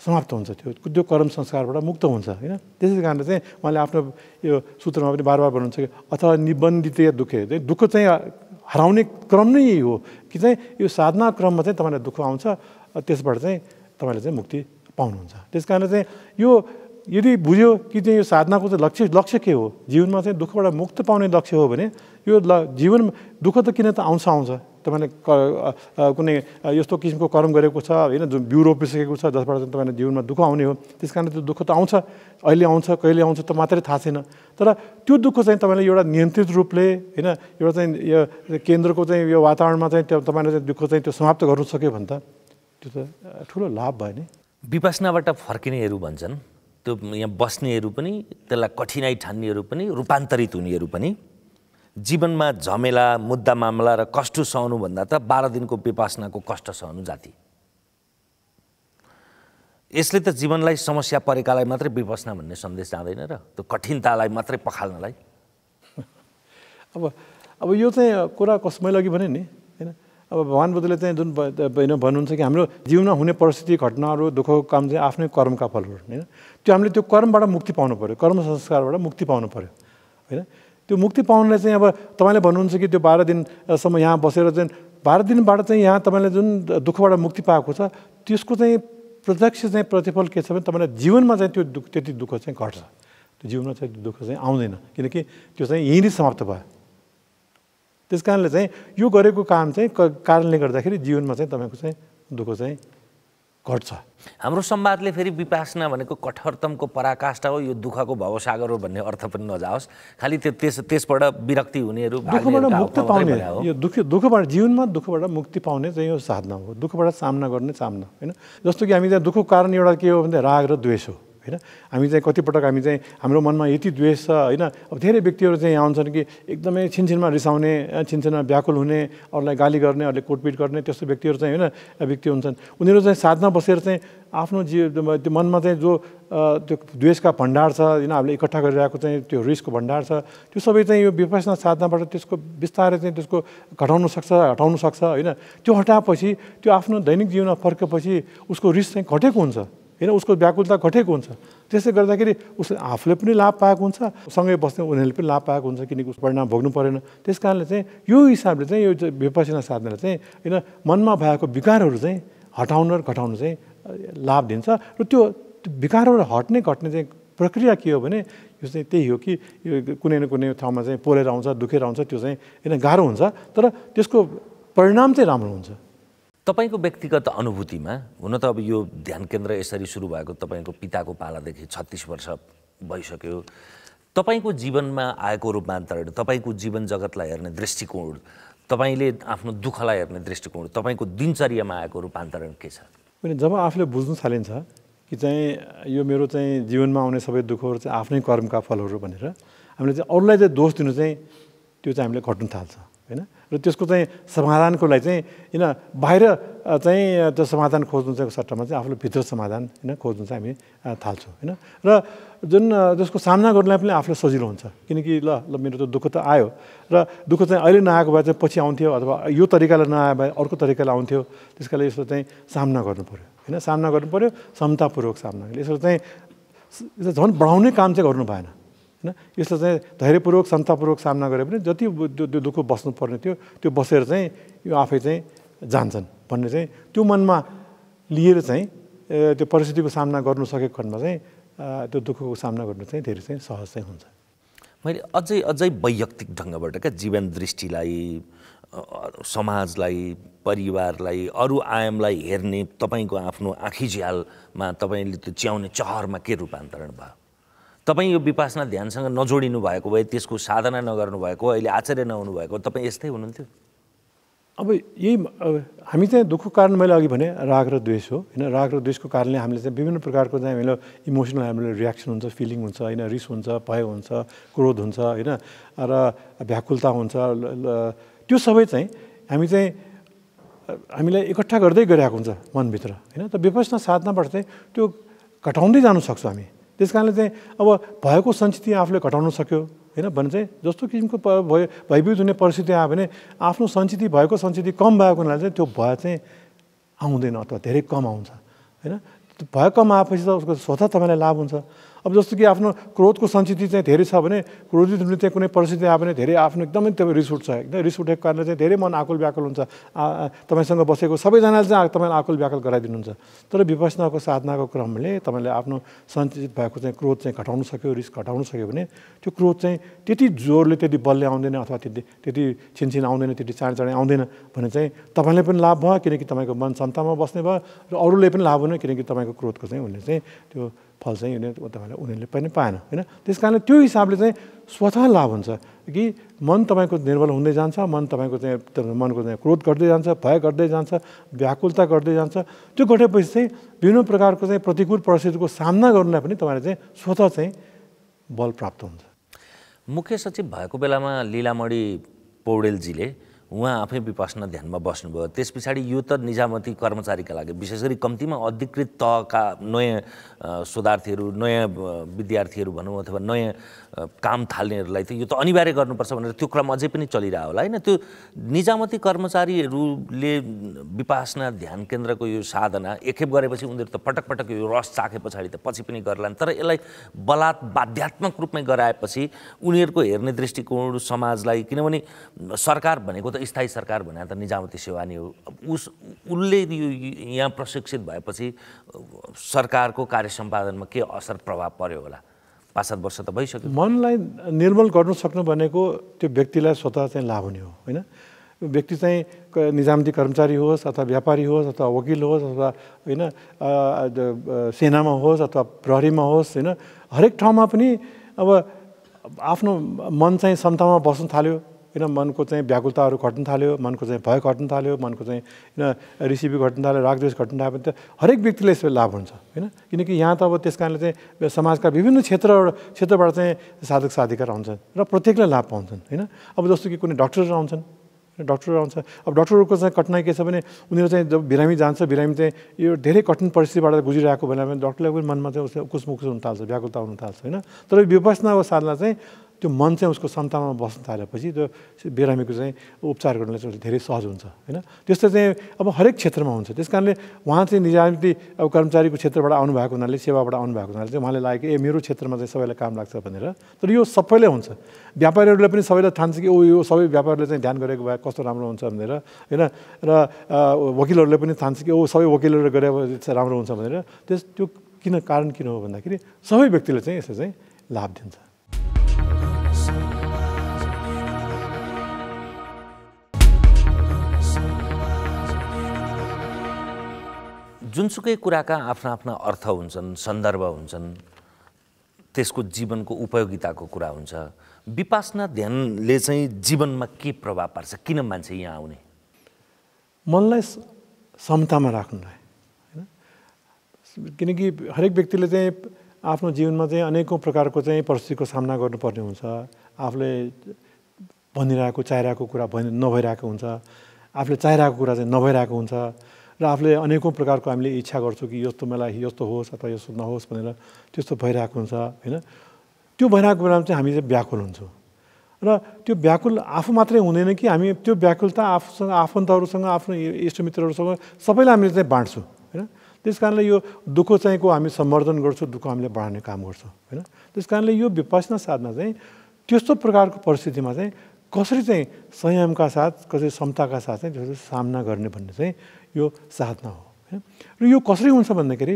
समाप्त हुन्छ, त्यो कर्म संस्कारबाट मुक्त हुन्छ होइन। त्यसै कारणले चाहिँ उहाँले आफ्नो यो सूत्रमा पनि बार बार भन्नुहुन्छ कि अथवा निबन्धित दुःख दुःख चाहिँ हराउने क्रम नै यही हो कि चाहिँ यो साधना क्रममा चाहिँ तपाईँलाई दुःख आउँछ, त्यसबाट चाहिँ तपाईँले चाहिँ मुक्ति पाउनुहुन्छ। त्यस कारणले चाहिँ यो यदि बुझ्यो कि चाहिँ यो साधनाको चाहिँ लक्ष्य के हो, जीवनमा चाहिँ दुःखबाट मुक्त पाउने लक्ष्य हो भने यो जीवन दुःख त किन त आउँछ तपाईँले कुनै यस्तो किसिमको कर्म गरेको छ होइन जुन बिउ रोपिसकेको छ जसबाट चाहिँ तपाईँले जीवनमा दुःख आउने हो। त्यस कारणले त्यो दुःख त आउँछ, अहिले आउँछ कहिले आउँछ त मात्रै थाहा छैन। तर त्यो दुःख चाहिँ तपाईँले एउटा नियन्त्रित रूपले होइन एउटा चाहिँ यो केन्द्रको चाहिँ यो वातावरणमा चाहिँ तपाईँले चाहिँ दुःख चाहिँ त्यो समाप्त गर्नु सक्यो भने त त्यो त ठुलो लाभ भयो नि। विपश्यनाबाट फर्किनेहरू भन्छन्, त्यो यहाँ बस्नेहरू पनि त्यसलाई कठिनाइ ठान्नेहरू पनि रूपान्तरित हुनेहरू पनि जीवनमा झमेला मुद्दा मामला र कष्ट सहनुभन्दा त 12 दिनको विपश्यनाको कष्ट सहनु जाति। यसले त जीवनलाई समस्या परेकालाई मात्रै विपश्यना भन्ने सन्देश जाँदैन र त्यो कठिनतालाई मात्रै पखाल्नलाई। अब यो चाहिँ कुरा मैले अघि भने नि होइन, अब भगवान बुद्धले चाहिँ जुन भन्नुहुन्छ कि हाम्रो जीवनमा हुने परिस्थिति घटनाहरू दुःखको काम चाहिँ आफ्नै कर्मका फलहरू होइन त्यो हामीले त्यो कर्मबाट मुक्ति पाउनु पऱ्यो कर्म संस्कारबाट मुक्ति पाउनु पऱ्यो होइन त्यो मुक्ति पाउनलाई चाहिँ अब तपाईँले भन्नुहुन्छ कि त्यो 12 दिनसम्म यहाँ बसेर चाहिँ 12 दिनबाट चाहिँ यहाँ तपाईँले जुन दुःखबाट मुक्ति पाएको छ त्यसको चाहिँ प्रत्यक्ष चाहिँ प्रतिफल के छ भने तपाईँलाई जीवनमा चाहिँ त्यो त्यति दुःख चाहिँ घट्छ त्यो जीवनमा चाहिँ दुःख चाहिँ आउँदैन किनकि त्यो चाहिँ यहीँ नै समाप्त भयो त्यस कारणले चाहिँ यो गरेको काम चाहिँ कारणले गर्दाखेरि जीवनमा चाहिँ तपाईँको चाहिँ दुःख चाहिँ घट्छ हाम्रो संवादले फेरि विपासना भनेको कठोरतमको पराकाष्ठा हो यो दुःखको भवसागर हो भन्ने अर्थ पनि नजाओस् खालि त्यो त्यसबाट विरक्ति हुनेहरू दुःखबाट मुक्ति पाउने यो दुःखबाट जीवनमा दुःखबाट मुक्ति पाउने चाहिँ यो साधना हो दुःखबाट सामना गर्ने सामना होइन जस्तो कि हामी चाहिँ दुःखको कारण एउटा के हो भने राग र द्वेष हो होइन हामी चाहिँ कतिपटक हामी चाहिँ हाम्रो मनमा यति द्वेष छ होइन अब धेरै व्यक्तिहरू चाहिँ यहाँ आउँछन् कि एकदमै छिनछिनमा रिसाउने छिनछिनमा व्याकुल हुने अरूलाई गाली गर्ने अरूले कोटपिट गर्ने त्यस्तो व्यक्तिहरू चाहिँ होइन व्यक्ति हुन्छन् उनीहरू चाहिँ साधना बसेर चाहिँ आफ्नो त्यो मनमा चाहिँ जो त्यो द्वेषका भण्डार छ होइन हामीले इकट्ठा गरिरहेको चाहिँ त्यो रिसको भण्डार छ त्यो सबै चाहिँ यो विपश्यना साधनाबाट त्यसको बिस्तारै चाहिँ त्यसको हटाउन सक्छ होइन त्यो हटाएपछि त्यो आफ्नो दैनिक जीवनमा फर्केपछि उसको रिस चाहिँ घटेको हुन्छ होइन उसको व्याकुलता घटेको हुन्छ त्यसले गर्दाखेरि उसले आफूले पनि लाभ पाएको हुन्छ सँगै बस्ने उनीहरूले पनि लाभ पाएको हुन्छ किनकि उसको परिणाम भोग्नु परेन त्यस कारणले चाहिँ यो हिसाबले चाहिँ यो विपश्यना साधनाले चाहिँ होइन मनमा भएको विकारहरू चाहिँ हटाउन र घटाउन चाहिँ लाभ दिन्छ र त्यो विकारहरू हट्ने घट्ने चाहिँ प्रक्रिया के हो भने यो चाहिँ त्यही हो कि यो कुनै न कुनै ठाउँमा चाहिँ पोलेर आउँछ दुखेर आउँछ त्यो चाहिँ होइन गाह्रो हुन्छ तर त्यसको परिणाम चाहिँ राम्रो हुन्छ तपाईको व्यक्तिगत अनुभूतिमा हुन त अब यो ध्यान केन्द्र यसरी सुरु भएको तपाईको पिताको पालादेखि 36 वर्ष भइसक्यो तपाईको जीवनमा आएको रूपान्तरण तपाईको जीवन जगतलाई हेर्ने दृष्टिकोण तपाईले आफ्नो दुःखलाई हेर्ने दृष्टिकोण तपाईको दिनचर्यामा आएको रूपान्तरण के छ भने जब आफूले बुझ्न थालिन्छ कि चाहिँ यो मेरो चाहिँ जीवनमा आउने सबै दुःखहरू चाहिँ आफ्नै कर्मका फलहरू भनेर हामीले चाहिँ अरूलाई चाहिँ दोष दिनु चाहिँ त्यो चाहिँ हामीले घट्न थाल्छ होइन र त्यसको चाहिँ समाधानको लागि चाहिँ होइन बाहिर चाहिँ त्यो समाधान खोज्नु चाहिँ सट्टामा चाहिँ आफूले भित्र समाधान होइन खोज्नु चाहिँ हामी थाल्छौँ होइन र जुन त्यसको सामना गर्नलाई पनि आफूलाई सजिलो हुन्छ किनकि ल मेरो त दुःख त आयो र दुःख चाहिँ अहिले नआएको भए चाहिँ पछि आउँथ्यो अथवा यो तरिकाले नआए भए अर्को तरिकाले आउँथ्यो त्यस कारणले यसको चाहिँ सामना गर्नु पऱ्यो होइन सामना गर्नु पऱ्यो समतापूर्वक सामना यसको चाहिँ झन् बढाउने काम चाहिँ गर्नु भएन होइन यसलाई चाहिँ धैर्यपूर्वक समतापूर्वक सामना गरे पनि जति त्यो दुःख बस्नुपर्ने थियो त्यो बसेर चाहिँ यो आफै चाहिँ जान्छन् भन्ने चाहिँ त्यो मनमा लिएर चाहिँ त्यो परिस्थितिको सामना गर्नु सकेको खण्डमा चाहिँ त्यो दुःखको सामना गर्नु चाहिँ धेरै चाहिँ सहज चाहिँ हुन्छ मैले अझै वैयक्तिक ढङ्गबाट क्या जीवन दृष्टिलाई समाजलाई परिवारलाई अरू आयामलाई हेर्ने तपाईँको आफ्नो आँखी झ्यालमा तपाईँले त्यो च्याउने चहरमा के रूपान्तरण भयो तपाईँ यो विपासना ध्यानसँग नजोडिनु भएको भए त्यसको साधना नगर्नु भएको अहिले आचार्य नहुनु भएको तपाईँ यस्तै हुनुहुन्थ्यो अब यही हामी चाहिँ दुःखको कारण मैले अघि भने राग र द्वेष हो होइन राग र द्वेषको कारणले हामीले चाहिँ विभिन्न प्रकारको चाहिँ हामीले इमोसनल हामीले रियाक्सन हुन्छ फिलिङ हुन्छ होइन रिस हुन्छ भय हुन्छ क्रोध हुन्छ होइन र व्याकुलता हुन्छ त्यो सबै चाहिँ हामी चाहिँ हामीलाई इकट्ठा गर्दै गइरहेको हुन्छ मनभित्र होइन त विपश्यना साधनाबाट चाहिँ त्यो घटाउँदै जानु सक्छौँ हामी त्यस कारणले चाहिँ अब भएको सञ्चित आफूले घटाउन सक्यो होइन भने चाहिँ जस्तो किसिमको भयभीत हुने परिस्थिति आयो भने आफ्नो सञ्चित भएको सञ्चित कम भएको हुनाले चाहिँ त्यो भय चाहिँ आउँदैन अथवा धेरै कम आउँछ होइन भय कम आएपछि त उसको स्वतः तपाईँलाई लाभ हुन्छ अब जस्तो कि आफ्नो क्रोधको सञ्चित चाहिँ धेरै छ भने क्रोधित हुने चाहिँ कुनै परिस्थिति आयो भने धेरै आफ्नो एकदमै त्यो रिस उठ्छ एकदम रिस उठेको कारणले चाहिँ धेरै मन आकुल व्याकुल हुन्छ तपाईँसँग बसेको सबैजनाले चाहिँ तपाईँलाई आकुल व्याकुल गराइदिनुहुन्छ तर विपश्यनाको साधनाको क्रमले तपाईँले आफ्नो सञ्चित भएको चाहिँ क्रोध चाहिँ घटाउन सक्यो रिस घटाउन सक्यो भने त्यो क्रोध चाहिँ त्यति जोरले त्यति बलले आउँदैन अथवा त्यति छिनछिन आउँदैन त्यति चाँडै आउँदैन भने चाहिँ तपाईँलाई पनि लाभ भयो किनकि तपाईँको मन क्षमतामा बस्ने भयो र अरूले पनि लाभ हुने किनकि तपाईँको क्रोधको चाहिँ उनले चाहिँ त्यो फल चाहिँ तपाईँलाई उनीहरूले पनि पाएन होइन त्यस कारणले त्यो हिसाबले चाहिँ स्वतः लाभ हुन्छ कि मन तपाईँको निर्बल हुँदै जान्छ मन तपाईँको चाहिँ मनको चाहिँ क्रोध गर्दै जान्छ भय गर्दै जान्छ व्याकुलता गर्दै जान्छ त्यो घटेपछि चाहिँ विभिन्न प्रकारको चाहिँ प्रतिकूल परिस्थितिको सामना गर्नलाई पनि तपाईँले चाहिँ स्वतः चाहिँ बल प्राप्त हुन्छ मुख्य सचिव भएको बेलामा लीलामणि पौडेलजीले उहाँ आफै विपश्यना ध्यानमा बस्नुभयो त्यस पछाडि यो त निजामती कर्मचारीका लागि विशेष गरी कम्तीमा अधिकृत तहका नयाँ शोधार्थीहरू नयाँ विद्यार्थीहरू भनौँ अथवा नयाँ काम थाल्नेहरूलाई त यो त अनिवार्य गर्नुपर्छ भनेर त्यो क्रम अझै पनि चलिरहेको होला हैन। त्यो निजामती कर्मचारीहरूले विपासना ध्यान केन्द्रको यो साधना एकखेप गरेपछि उनीहरू त पटक पटक यो रस चाखे पछाडि त पछि पनि गर्लान्, तर यसलाई बाध्यात्मक रूपमै गराएपछि उनीहरूको हेर्ने दृष्टिकोण समाजलाई, किनभने सरकार भनेको त स्थायी सरकार भने त निजामती सेवा नै हो, उसले यहाँ प्रशिक्षित भएपछि सरकारको कार्य सम्पादनमा के असर प्रभाव पर्यो होला? 5-7 वर्ष त भइसक्यो। मनलाई निर्मल गर्नु सक्नु भनेको त्यो व्यक्तिलाई स्वतः चाहिँ लाभ हुने हो हैन। व्यक्ति चाहिँ निजामती कर्मचारी होस् अथवा व्यापारी होस् अथवा वकिल होस् अथवा हैन सेनामा होस् अथवा प्रहरीमा होस् हैन, हरेक ठाउँमा पनि अब आफ्नो मन चाहिँ समतामा बस्न थाल्यो हैन, मनको चाहिँ व्याकुलताहरू घट्न थाल्यो, मनको चाहिँ भय घट्न थाल्यो, मनको चाहिँ हैन रिसिपी घट्न थाल्यो, रागद्वेष घट्न थाल्यो भने त हरेक व्यक्तिलाई यसले लाभ हुन्छ हैन। किनकि यहाँ त अब त्यस कारणले चाहिँ समाजका विभिन्न क्षेत्रबाट चाहिँ साधक साधिकाहरू आउँछन् र प्रत्येकलाई लाभ पाउँछन् हैन। अब जस्तो कि कुनै डक्टरहरू आउँछन्, अब डक्टरहरूको चाहिँ कठिनाइ के छ भने उनीहरू चाहिँ जब बिरामी जान्छ, बिरामी चाहिँ यो धेरै कठिन परिस्थितिबाट गुजिरहेको बेलामा डक्टरलाई पनि मनमा चाहिँ उसले उकुसमुकुस हुन थाल्छ, व्याकुलता हुन थाल्छ हैन। तर विपश्यना साधना चाहिँ त्यो मन चाहिँ उसको समतामा बस्न थालेपछि त्यो बिरामीको चाहिँ उपचार गर्नलाई चाहिँ धेरै सहज हुन्छ हैन। त्यस्तो चाहिँ अब हरेक क्षेत्रमा हुन्छ। त्यस कारणले उहाँ चाहिँ निजामती अब कर्मचारीको क्षेत्रबाट आउनुभएको हुनाले, सेवाबाट आउनुभएको हुनाले चाहिँ उहाँले लाग्यो ए मेरो क्षेत्रमा चाहिँ सबैलाई काम लाग्छ भनेर। तर यो सबैले हुन्छ। व्यापारीहरूले पनि सबैले ठान्छ कि यो सबै व्यापारीले चाहिँ ध्यान गरेको भए कस्तो राम्रो हुन्छ भनेर हैन। र वकिलहरूले पनि ठान्छ कि सबै वकिलहरूले गरे चाहिँ राम्रो हुन्छ भनेर। त्यो कारण किन हो भन्दाखेरि सबै व्यक्तिले चाहिँ यसले चाहिँ लाभ दिन्छ। जुनसुकै कुराका आफ्ना आफ्ना अर्थ हुन्छन्, सन्दर्भ हुन्छन्, त्यसको जीवनको उपयोगिताको कुरा हुन्छ। विपासना ध्यानले चाहिँ जीवनमा के प्रभाव पार्छ? किन मान्छे यहाँ आउने? मनलाई समतामा राख्नुलाई हैन। किनकि हरेक व्यक्तिले चाहिँ आफ्नो जीवनमा चाहिँ अनेकौं प्रकारको चाहिँ परिस्थितिको सामना गर्नुपर्ने हुन्छ। आफूले भनिरहेको चाहिरहेको कुरा नभइरहेको हुन्छ, आफूले चाहिरहेको कुरा चाहिँ नभइरहेको हुन्छ र आफूले अनेकौं प्रकारको हामीले इच्छा गर्छौँ कि यस्तो मलाई यस्तो होस् अथवा यस्तो नहोस् भनेर त्यस्तो भइरहेको हुन्छ हैन। त्यो भइरहेको बेलामा चाहिँ हामी चाहिँ व्याकुल हुन्छौँ र त्यो व्याकुल आफू मात्रै हुँदैन कि हामी त्यो व्याकुलता आफूसँग, आफन्तहरूसँग, आफ्नो इष्टमित्रहरूसँग सबैलाई हामीले चाहिँ बाँड्छौँ हैन। त्यस कारणले यो दुःख चाहिँ को हामी सम्वर्धन गर्छौँ, दुःख हामीले बढाउने काम गर्छौँ हैन। त्यस कारणले यो विपश्यना साधना चाहिँ त्यस्तो प्रकारको परिस्थितिमा चाहिँ कसरी चाहिँ संयमका साथ, कसरी समताका साथ चाहिँ त्यसको सामना गर्ने भन्ने चाहिँ यो साधना हो हैन। र यो कसरी हुन्छ भन्दाखेरि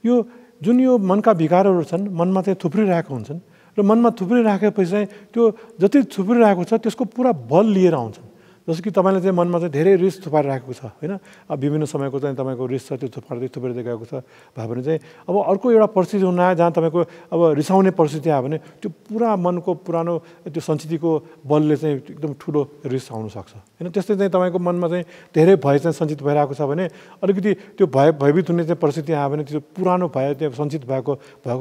यो जुन यो मनका विकारहरू छन्, मनमा चाहिँ थुप्रिरहेको हुन्छन् र मनमा थुप्रिराखेपछि चाहिँ त्यो जति थुप्रिरहेको छ त्यसको पुरा बल लिएर आउँछन्। जस्तो कि तपाईँले चाहिँ मनमा चाहिँ धेरै रिस थुपारिरहेको छ हैन। अब विभिन्न समयको चाहिँ तपाईँको रिस छ, त्यो थुपार्दै गएको छ भयो भने चाहिँ अब अर्को एउटा परिस्थिति हुन आयो जहाँ तपाईँको अब रिसाउने परिस्थिति आयो भने त्यो पुरा मनको पुरानो त्यो सञ्चितको बलले चाहिँ एकदम ठुलो रिस आउनसक्छ हैन। त्यस्तै चाहिँ तपाईँको मनमा चाहिँ धेरै भय चाहिँ सञ्चित भइरहेको छ भने अलिकति त्यो भयभीत हुने चाहिँ परिस्थिति आयो भने त्यो पुरानो भय त्यो सञ्चित भएको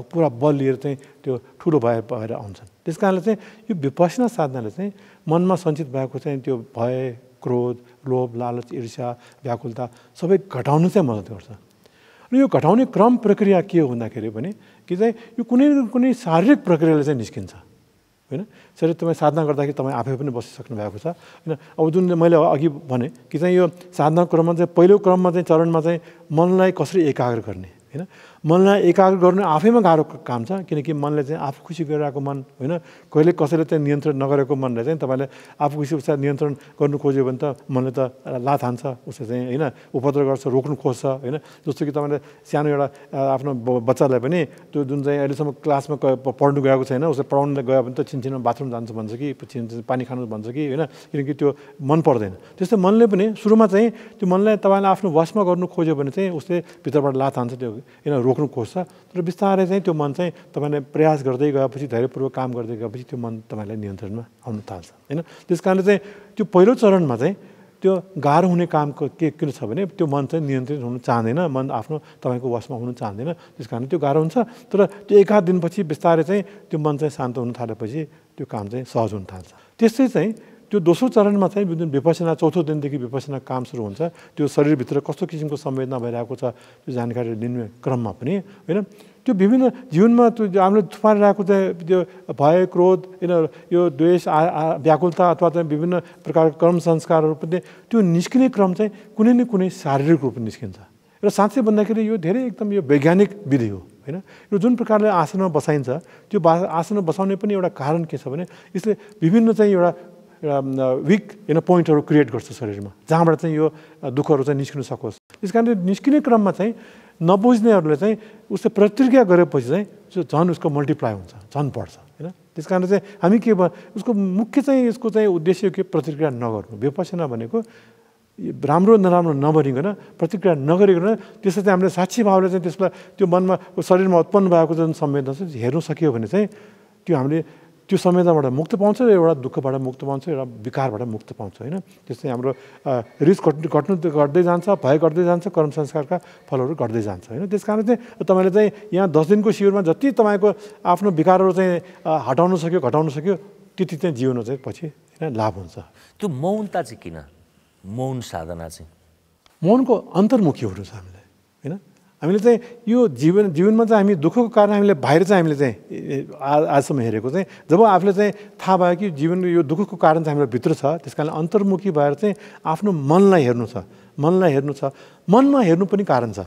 पुरा बल लिएर चाहिँ त्यो ठुलो भएर आउँछन्। त्यस कारणले चाहिँ यो विपश्यना साधनाले चाहिँ मनमा सञ्चित भएको चाहिँ त्यो भय, क्रोध, लोभ, लालच, ईर्ष्या, व्याकुलता सबै घटाउन चाहिँ मद्दत गर्छ। र यो घटाउने क्रम प्रक्रिया के हो भन्दाखेरि भने कि चाहिँ यो कुनै शारीरिक प्रक्रियाले चाहिँ निस्किन्छ हैन। शरीर तपाईँ साधना गर्दाखेरि तपाईँ आफै पनि बसिसक्नु भएको छ हैन। अब जुन मैले अघि भने कि चाहिँ यो साधना क्रममा चाहिँ पहिलो क्रममा चाहिँ चरणमा चाहिँ मनलाई कसरी एकाग्र गर्ने हैन। मनलाई एकाग्र गर्नु आफैमा गाह्रो काम छ, किनकि मनले चाहिँ आफू खुसी गरिरहेको मन हैन, कहिले कसैले चाहिँ नियन्त्रण नगरेको मनलाई चाहिँ तपाईँले आफू खुसी उसलाई नियन्त्रण गर्नु खोज्यो भने त मनले त लात हान्छ, उसले चाहिँ हैन उपद्रव गर्छ, रोक्नु खोज्छ हैन। जस्तो कि तपाईँले सानो एउटा आफ्नो बच्चालाई पनि त्यो जुन चाहिँ अहिलेसम्म क्लासमा पढ्नु गएको छैन, उसले पढाउनु गयो भने त छिनछिनमा बाथरुम जान्छ भन्छ कि पानी खानु भन्छ कि हैन, किनकि त्यो मन पर्दैन। त्यस्तै मनले पनि सुरुमा चाहिँ त्यो मनलाई तपाईँले आफ्नो वशमा गर्नु खोज्यो भने चाहिँ उसले भित्रबाट लात हान्छ, त्यो हैन रोक्नु खोज्छ। तर बिस्तारै चाहिँ त्यो मन चाहिँ तपाईँले प्रयास गर्दै गएपछि, धैर्यपूर्वक काम गर्दै गएपछि त्यो मन तपाईँलाई नियन्त्रणमा आउन थाल्छ हैन। त्यस कारणले चाहिँ त्यो पहिलो चरणमा चाहिँ त्यो गाह्रो हुने कामको किन छ भने त्यो मन चाहिँ नियन्त्रित हुन चाहँदैन, मन आफ्नो तपाईँको वशमा हुन चाहँदैन। त्यस कारण त्यो गाह्रो हुन्छ। तर त्यो एकाध दिनपछि बिस्तारै चाहिँ त्यो मन चाहिँ शान्त हुन थालेपछि त्यो काम चाहिँ सहज हुन थाल्छ। त्यस्तै चाहिँ त्यो दोस्रो चरणमा चाहिँ जुन विपश्यना, चौथो दिनदेखि विपश्यना काम सुरु हुन्छ, त्यो शरीरभित्र कस्तो किसिमको संवेदना भइरहेको छ त्यो जानकारी लिने क्रममा पनि हैन त्यो विभिन्न जीवनमा त्यो हामीले थुपारिरहेको चाहिँ त्यो भय क्रोध यो द्वेष व्याकुलता अथवा चाहिँ विभिन्न प्रकारको कर्म संस्कारहरू पनि त्यो निस्किने क्रम चाहिँ कुनै न कुनै शारीरिक रूपमा निस्किन्छ र साँच्चै भन्दाखेरि यो धेरै एकदम यो वैज्ञानिक विधि हो हैन। यो जुन प्रकारले आसनमा बसाइन्छ त्यो आसनमा बसाउने पनि एउटा कारण के छ भने यसले विभिन्न चाहिँ एउटा विक पोइन्टहरू क्रिएट गर्छ शरीरमा जहाँबाट चाहिँ यो दुःखहरू चाहिँ निस्किन सकोस्। त्यस कारणले निस्किने क्रममा चाहिँ नबुझ्नेहरूले चाहिँ उसले प्रतिक्रिया गरेपछि चाहिँ झन् उसको मल्टिप्लाई हुन्छ, झन् बढ्छ हैन। त्यस कारण चाहिँ हामी के उसको मुख्य चाहिँ यसको चाहिँ उद्देश्य के प्रतिक्रिया नगर्नु। विपश्यना भनेको राम्रो नराम्रो नभनिकन प्रतिक्रिया नगरिकन त्यसलाई चाहिँ हामीले साक्षी भावले चाहिँ त्यसलाई त्यो मनमा शरीरमा उत्पन्न भएको जुन संवेदना छ हेर्नु सकियो भने चाहिँ त्यो हामीले त्यो संवेदनाबाट मुक्त पाउँछ र एउटा दुःखबाट मुक्त पाउँछ, एउटा विकारबाट मुक्त पाउँछ हैन। त्यस्तै हाम्रो रिस घट्नु घट्दै जान्छ, भय घट्दै जान्छ, कर्म संस्कारका फलहरू घट्दै जान्छ हैन। त्यस कारण चाहिँ तपाईँले चाहिँ यहाँ 10 दिनको शिविरमा जति तपाईँको आफ्नो विकारहरू चाहिँ हटाउन सक्यो घटाउन सक्यो त्यति चाहिँ जीवन चाहिँ पछि हैन लाभ हुन्छ। त्यो मौनता चाहिँ किन मौन साधना चाहिँ मौनको अन्तर्मुखीहरू छ हामीले हैन। हामीले चाहिँ यो जीवनमा चाहिँ हामी दुःखको कारण हामीले बाहिर चाहिँ हामीले चाहिँ आजसम्म हेरेको चाहिँ जब आफूले चाहिँ थाहा भयो कि जीवन यो दुःखको कारण चाहिँ हाम्रो भित्र छ त्यस कारणले अन्तर्मुखी भएर चाहिँ आफ्नो मनलाई हेर्नु छ, मनलाई हेर्नु छ। मनमा हेर्नु पनि कारण छ,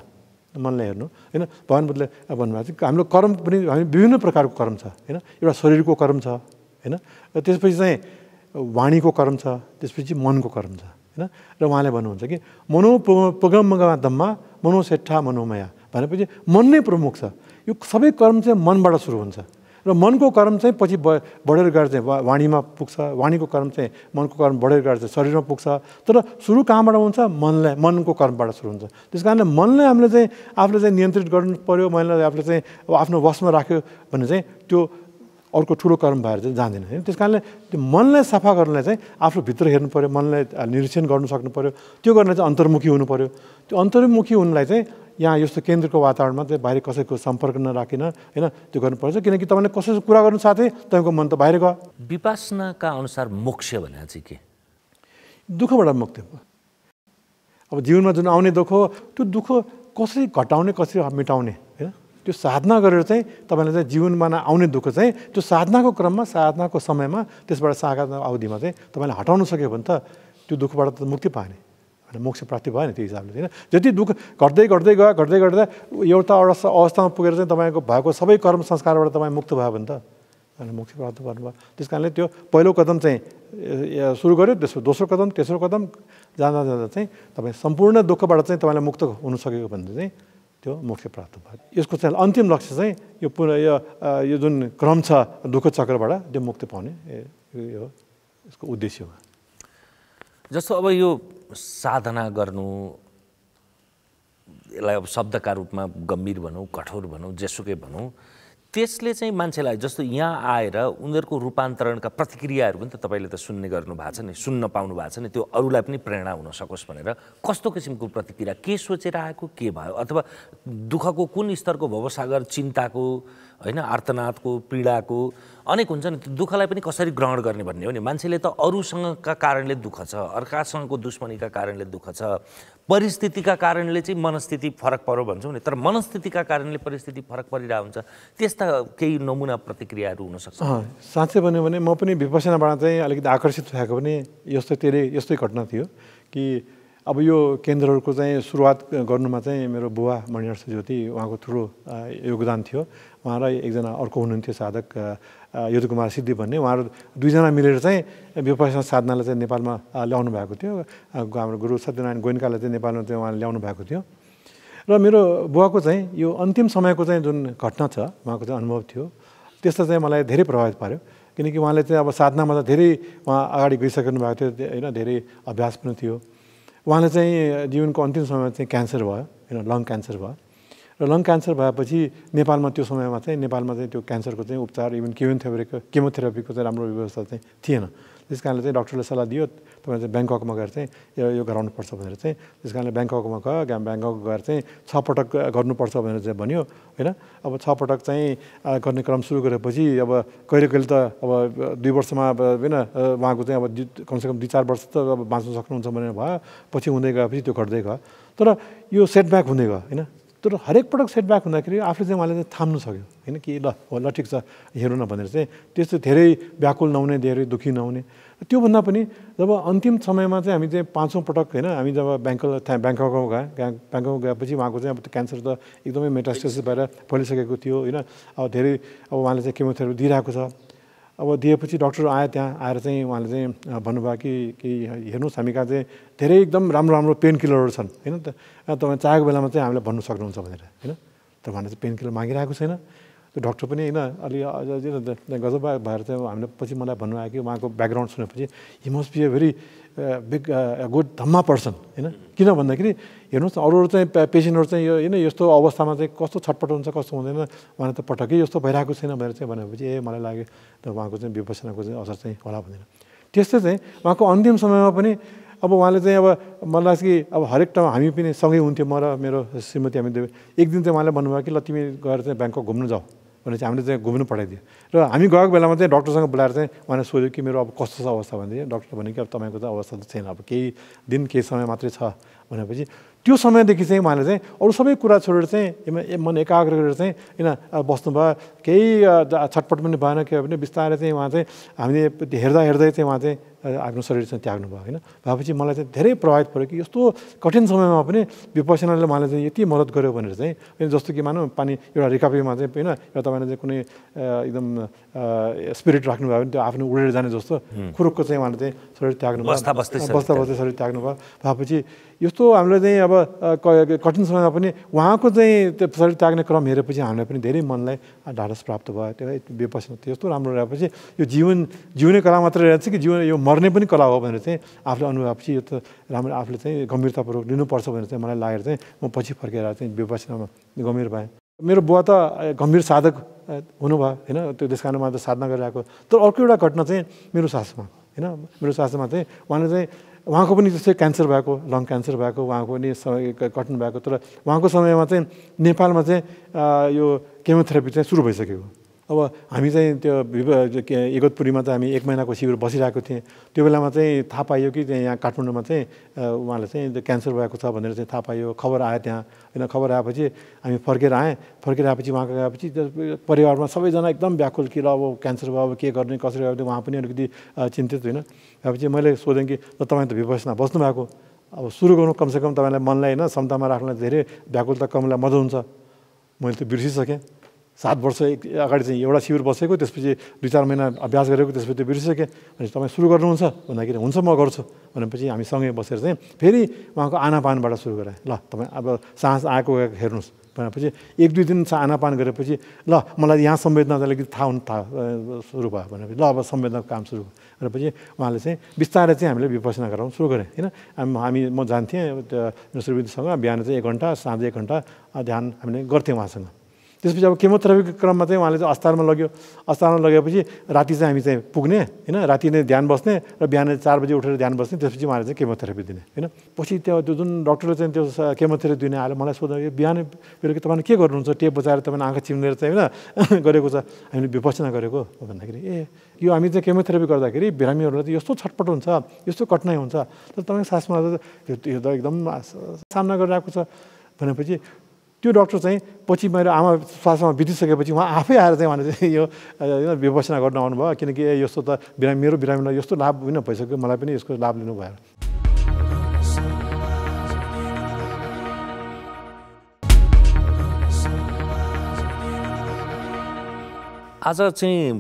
मनलाई हेर्नु हैन। भगवान बुद्धले भन्नुभएको छ हाम्रो कर्म पनि हामी विभिन्न प्रकारको कर्म छ हैन। एउटा शरीरको कर्म छ हैन, त्यसपछि चाहिँ वाणीको कर्म छ, त्यसपछि मनको कर्म छ हैन। र उहाँले भन्नुहुन्छ कि मनोपगमगममा मनोसेठा मनोमया भनेपछि मन नै प्रमुख छ। यो सबै कर्म चाहिँ मनबाट सुरु हुन्छ र मनको कर्म चाहिँ पछि बढेर गएर चाहिँ वाणीमा पुग्छ, वाणीको कर्म चाहिँ मनको कर्म बढेर गएर चाहिँ शरीरमा पुग्छ। तर सुरु कहाँबाट हुन्छ? मनको कर्मबाट सुरु हुन्छ। त्यस कारणले मनलाई हामीले चाहिँ आफूले चाहिँ नियन्त्रित गर्नु पर्यो, मनलाई आफूले चाहिँ आफ्नो वशमा राख्यो भने चाहिँ त्यो अर्को ठुलो कर्म भएर चाहिँ जाँदैन हैन। त्यस कारणले त्यो मनलाई सफा गर्नलाई चाहिँ आफ्नो भित्र हेर्नु पर्यो, मनलाई निरीक्षण गर्नु सक्नु पर्यो। त्यो गर्नलाई चाहिँ अन्तर्मुखी हुनु पर्यो। त्यो अन्तर्मुखी हुनलाई चाहिँ यहाँ यस्तो केन्द्रको वातावरणमा चाहिँ बाहिर कसैको सम्पर्क नराखिन हैन त्यो गर्नुपर्छ। किनकि तपाईँले कसैको कुरा गर्नु साथै तपाईँको मन त बाहिर गयो। विपश्यनाका अनुसार मोक्ष भने चाहिँ के? दुःखबाट मुक्ति। अब जीवनमा जुन आउने दुःख हो त्यो दुःख कसरी घटाउने कसरी मेटाउने हैन त्यो साधना गरेर चाहिँ तपाईँले चाहिँ जीवनमा आउने दुःख चाहिँ त्यो साधनाको क्रममा साधनाको समयमा त्यसबाट साधना अवधिमा चाहिँ तपाईँले हटाउन सक्यो भने त त्यो दुःखबाट त मुक्ति पाएन, मोक्ष प्राप्ति भएन त्यो हिसाबले होइन। जति दुःख घट्दै घट्दै गयो घट्दै घट्दै एउटा अवस्थामा पुगेर चाहिँ तपाईँको भएको सबै कर्म संस्कारबाट तपाईँ मुक्त भयो भने त मोक्ष प्राप्त गर्नुभयो। त्यस कारणले त्यो पहिलो कदम चाहिँ सुरु गर्यो, त्यसको दोस्रो कदम तेस्रो कदम जाँदा जाँदा चाहिँ तपाईँ सम्पूर्ण दुःखबाट चाहिँ तपाईँलाई मुक्त हुन सकेको भने चाहिँ त्यो मोक्ष प्राप्त भयो। यसको चाहिँ अन्तिम लक्ष्य चाहिँ यो पुरा यो जुन क्रम छ दुःख चक्रबाट त्यो मुक्ति पाउने यो यसको उद्देश्य हो। जस्तो अब यो साधना गर्नु यसलाई अब शब्दका रूपमा गम्भीर भनौँ कठोर भनौँ जेसुकै भनौँ त्यसले चाहिँ मान्छेलाई जस्तो यहाँ आएर उनीहरूको रूपान्तरणका प्रतिक्रियाहरू पनि त तपाईँले त सुन्ने गर्नु भएको छ नि, सुन्न पाउनु भएको छ नि, त्यो अरूलाई पनि प्रेरणा हुन सकोस् भनेर कस्तो किसिमको प्रतिक्रिया के सोचेर आएको के भयो अथवा दुःखको कुन स्तरको भवसागर चिन्ताको हैन आर्तनादको पीडाको अनेक हुन्छ नि, त्यो दुःखलाई पनि कसरी ग्रहण गर्ने भन्ने हो नि। मान्छेले त अरूसँगका कारणले दुःख छ, अर्कासँगको दुश्मनीका कारणले दुःख छ, परिस्थितिका कारणले चाहिँ मनस्थिति फरक पर्यो भन्छौँ नि, तर मनस्थितिका कारणले परिस्थिति फरक परिरहेको हुन्छ। त्यस्ता केही नमुना प्रतिक्रियाहरू हुनसक्छ। साँच्चै भन्यो भने म पनि विपश्यनाबाट चाहिँ अलिकति आकर्षित भएको पनि यस्तै घटना थियो कि अब यो केन्द्रहरूको चाहिँ सुरुवात गर्नुमा चाहिँ मेरो बुवा मणिहर्ष ज्योति उहाँको ठुलो योगदान थियो। उहाँ र एकजना अर्को हुनुहुन्थ्यो साधक युद्ध कुमार सिद्धि भन्ने, उहाँहरू दुईजना मिलेर चाहिँ विपश्यना साधनालाई चाहिँ नेपालमा ल्याउनु भएको थियो। हाम्रो गुरु सत्यनारायण गोइन्कालाई चाहिँ नेपालमा चाहिँ उहाँले ल्याउनु भएको थियो। र मेरो बुवाको चाहिँ यो अन्तिम समयको चाहिँ जुन घटना छ उहाँको चाहिँ अनुभव थियो त्यसले चाहिँ मलाई धेरै प्रभावित पार्यो। किनकि उहाँले चाहिँ अब साधनामा त धेरै उहाँ अगाडि गइसक्नु भएको थियो होइन, धेरै अभ्यास पनि थियो। उहाँले चाहिँ जीवनको अन्तिम समयमा चाहिँ क्यान्सर भयो होइन, लङ क्यान्सर भयो र लङ क्यान्सर भएपछि नेपालमा त्यो समयमा चाहिँ नेपालमा चाहिँ त्यो क्यान्सरको चाहिँ उपचार इभन केमोथेरापीको चाहिँ राम्रो व्यवस्था चाहिँ थिएन। त्यस कारणले चाहिँ डक्टरले सल्लाह दियो तपाईँ चाहिँ ब्याङ्ककमा गएर चाहिँ यो गराउनुपर्छ भनेर चाहिँ, त्यस कारणले ब्याङ्ककमा गयो। ब्याङ्कक गएर चाहिँ 6 पटक गर्नुपर्छ भनेर चाहिँ भन्यो होइन। अब 6 पटक चाहिँ गर्ने क्रम सुरु गरेपछि अब कहिले कहिले त अब 2 वर्षमा अब होइन उहाँको चाहिँ अब कमसेकम 2-4 वर्ष त अब बाँच्न सक्नुहुन्छ भनेर भयो। पछि हुँदै गएपछि त्यो घट्दै गयो। तर यो सेटब्याक हुँदै गयो होइन। तर हरेक पटक सेटब्याक हुँदाखेरि आफूले चाहिँ उहाँले चाहिँ थाम्नु सक्यो होइन कि ल ठिक छ हेरौँ न भनेर चाहिँ त्यस्तो धेरै व्याकुल नहुने धेरै दुःखी नहुने त्योभन्दा पनि जब अन्तिम समयमा चाहिँ हामी चाहिँ 5औं पटक होइन हामी जब ब्याङ्ककमा गएपछि उहाँको चाहिँ अब क्यान्सर त एकदमै मेटास्टेसिस भएर फैलिसकेको थियो होइन अब धेरै अब उहाँले चाहिँ केमोथेरापी दिइरहेको छ अब दिएपछि डक्टर आयो त्यहाँ आएर चाहिँ उहाँले चाहिँ भन्नुभयो कि हेर्नुहोस् हामी कहाँ चाहिँ धेरै एकदम राम्रो राम्रो पेन किलरहरू छन् होइन तपाईँ चाहेको बेलामा चाहिँ हामीलाई भन्नु सक्नुहुन्छ भनेर होइन तर उहाँले चाहिँ पेन किलर मागिरहेको छैन त्यो डक्टर पनि होइन अलि गजब भएर चाहिँ हामीले पछि मलाई भन्नुभयो कि उहाँको ब्याकग्राउन्ड सुनेपछि he must be a very big good Dhamma person होइन किन भन्दाखेरि हेर्नुहोस् अरू चाहिँ पेसेन्टहरू चाहिँ यो होइन यस्तो अवस्थामा चाहिँ कस्तो छटपट हुन्छ कस्तो हुँदैन उहाँले त पटक्कै यस्तो भइरहेको छैन भनेर चाहिँ भनेपछि मलाई लाग्यो त उहाँको चाहिँ विपसनाको चाहिँ असर चाहिँ होला भनेर त्यस्तै चाहिँ उहाँको अन्तिम समयमा पनि अब उहाँले चाहिँ अब मलाई लाग्छ कि अब हरेक ठाउँ हामी पनि सँगै हुन्थ्यो म र मेरो श्रीमती हामी एक दिन चाहिँ उहाँले भन्नुभयो कि ल तिमी गएर चाहिँ ब्याङ्कक घुम्नु जाऊ भने चाहिँ हामीले चाहिँ घुम्नु पठाइदियो र हामी गएको बेलामा चाहिँ डक्टरसँग बोलाएर चाहिँ उहाँले सोध्यो कि मेरो अब कस्तो छ अवस्था भनेदेखि डक्टरले भन्यो कि अब तपाईँको त अवस्था त छैन अब केही दिन केही समय मात्रै छ भनेपछि त्यो समयदेखि चाहिँ उहाँले चाहिँ अरू सबै कुरा छोडेर चाहिँ मन एकाग्र गरेर चाहिँ होइन बस्नुभयो केही छटपट पनि भएन के भने बिस्तारै चाहिँ उहाँ चाहिँ हामीले हेर्दा हेर्दै चाहिँ उहाँ चाहिँ आफ्नो शरीर चाहिँ त्याग्नु भयो होइन भएपछि मलाई चाहिँ धेरै प्रभावित पऱ्यो कि यस्तो कठिन समयमा पनि विपसनाले उहाँले चाहिँ यति मद्दत गर्यो भनेर चाहिँ जस्तो कि मानौँ पानी एउटा रिकभरीमा चाहिँ होइन एउटा तपाईँले चाहिँ कुनै एकदम स्पिरिट राख्नुभयो भने त्यो आफ्नो उडेर जाने जस्तो खुरुकको चाहिँ उहाँले चाहिँ शरीर त्याग्नु भयो बस्दा बस्दै शरीर त्याग्नु भयो भएपछि यस्तो हामीले चाहिँ अब कठिन समयमा पनि उहाँको चाहिँ त्यो शरीर त्याग्ने क्रम हेरेपछि हामीलाई पनि धेरै मनलाई ढाडस प्राप्त भयो त्यो विपसना यस्तो राम्रो रहेपछि यो जिउने कला मात्रै रहेछ कि यो मर्ने पनि कला हो भनेर चाहिँ आफूले अनुभएपछि यो त राम्रो आफूले चाहिँ गम्भीरतापूर्वक लिनुपर्छ भनेर चाहिँ मलाई लागेर चाहिँ म पछि फर्केर चाहिँ विपसनामा गम्भीर भएँ मेरो बुवा त गम्भीर साधक हुनुभयो होइन त्यो त्यस कारणमा त साधना गरिरहेको तर अर्को एउटा घटना चाहिँ मेरो सासुमा होइन मेरो सासुमा चाहिँ उहाँले चाहिँ उहाँको पनि त्यस्तै क्यान्सर भएको लङ क्यान्सर भएको उहाँको पनि कठिन भएको तर उहाँको समयमा चाहिँ नेपालमा चाहिँ यो केमोथेरापी चाहिँ सुरु भइसकेको अब हामी चाहिँ त्यो इगतपुरीमा चाहिँ हामी 1 महिनाको शिविर बसिरहेको थिएँ त्यो बेलामा चाहिँ थाहा पाइयो कि यहाँ काठमाडौँमा चाहिँ उहाँले चाहिँ क्यान्सर भएको छ भनेर चाहिँ थाहा पाइयो खबर आयो त्यहाँ होइन खबर आएपछि हामी फर्केर आएपछि उहाँको गएपछि परिवारमा सबैजना एकदम व्याकुल कि ल अब क्यान्सर भयो अब के गर्ने कसरी भयो उहाँ पनि अलिकति चिन्तित होइन भएपछि मैले सोधेँ कि ल तपाईँ त विपसना बस्नु भएको अब सुरु गर्नु कमसेकम तपाईँलाई मनलाई होइन क्षमतामा राख्नलाई धेरै व्याकुलता कमलाई मद्दत हुन्छ मैले त बिर्सिसकेँ 7 वर्ष अगाडि चाहिँ एउटा शिविर बसेको त्यसपछि 2-4 महिना अभ्यास गरेको त्यसपछि त्यो बिर्सिसकेँ भने तपाईँ सुरु गर्नुहुन्छ भन्दाखेरि हुन्छ म गर्छु भनेपछि हामी सँगै बसेर चाहिँ फेरि उहाँको आनापानबाट सुरु गराएँ ल तपाईँ अब सास आएको हेर्नुहोस् भनेपछि 1-2 दिन आनापान गरेपछि ल मलाई यहाँ संवेदना अलिकति थाहा सुरु भयो भनेपछि ल अब संवेदनाको काम सुरु भनेपछि उहाँले चाहिँ बिस्तारै चाहिँ हामीले विपसना गराउनु सुरु गरेँ होइन म जान्थेँ त्यो श्रीविधिसँग बिहान चाहिँ 1 घन्टा साँझ 1 घन्टा ध्यान हामीले गर्थ्यौँ उहाँसँग त्यसपछि अब केमोथेरापीको क्रममा चाहिँ उहाँले चाहिँ अस्पतालमा लगेपछि राति चाहिँ हामी चाहिँ पुग्ने होइन राति नै ध्यान बस्ने र बिहान 4 बजी उठेर ध्यान बस्ने त्यसपछि उहाँले चाहिँ केमोथेरापी दिने होइन पछि त्यो जुन डक्टरले चाहिँ त्यो केमोथेरापी दिने आएर मलाई सोध्दा यो बिहान बेलुकी तपाईँले के गर्नुहुन्छ टेप बचाएर तपाईँले आँखा चिम्लेर चाहिँ होइन गरेको छ हामीले विपसना गरेको भन्दाखेरि यो हामी चाहिँ केमोथेरापी गर्दाखेरि बिरामीहरूलाई चाहिँ यस्तो छटपट हुन्छ यस्तो कठिनाइ हुन्छ तर तपाईँको सासमा त्यो त एकदम सामना गरिरहेको छ भनेपछि त्यो डक्टर चाहिँ पछि मेरो आमा श्वासमा बितिसकेपछि उहाँ आफै आएर चाहिँ उहाँले चाहिँ यो विपसना गर्न आउनुभयो किनकि यस्तो त मेरो बिरामीलाई यस्तो लाभ होइन भइसक्यो मलाई पनि यसको लाभ लिनु भयो आज चाहिँ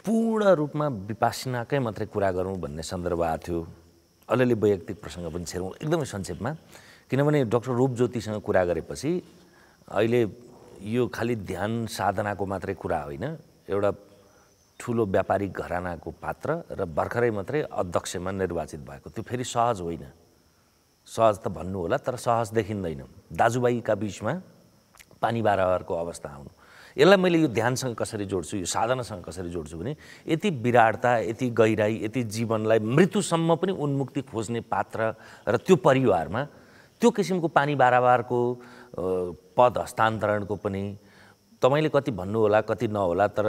पूर्ण रूपमा विपसनाकै मात्रै कुरा गरौँ भन्ने सन्दर्भ आएको थियो अलिअलि वैयक्तिक प्रसङ्ग पनि छेरौँ एकदमै संक्षेपमा किनभने डाक्टर रूपज्योतिसँग कुरा गरेपछि अहिले यो खालि ध्यान साधनाको मात्रै कुरा होइन एउटा ठुलो व्यापारिक घरानाको पात्र र भर्खरै मात्रै अध्यक्षमा निर्वाचित भएको त्यो फेरि सहज होइन सहज त भन्नु होला तर सहज देखिँदैन दाजुभाइका बिचमा पानी बाराबारको अवस्था आउनु यसलाई मैले यो ध्यानसँग कसरी जोड्छु यो साधनासँग कसरी जोड्छु भने यति विराटता यति गहिराई यति जीवनलाई मृत्युसम्म पनि उन्मुक्ति खोज्ने पात्र र त्यो परिवारमा त्यो किसिमको पानी बाराबारको पद हस्तान्तरणको पनि तपाईँले कति भन्नु होला कति नहोला, तर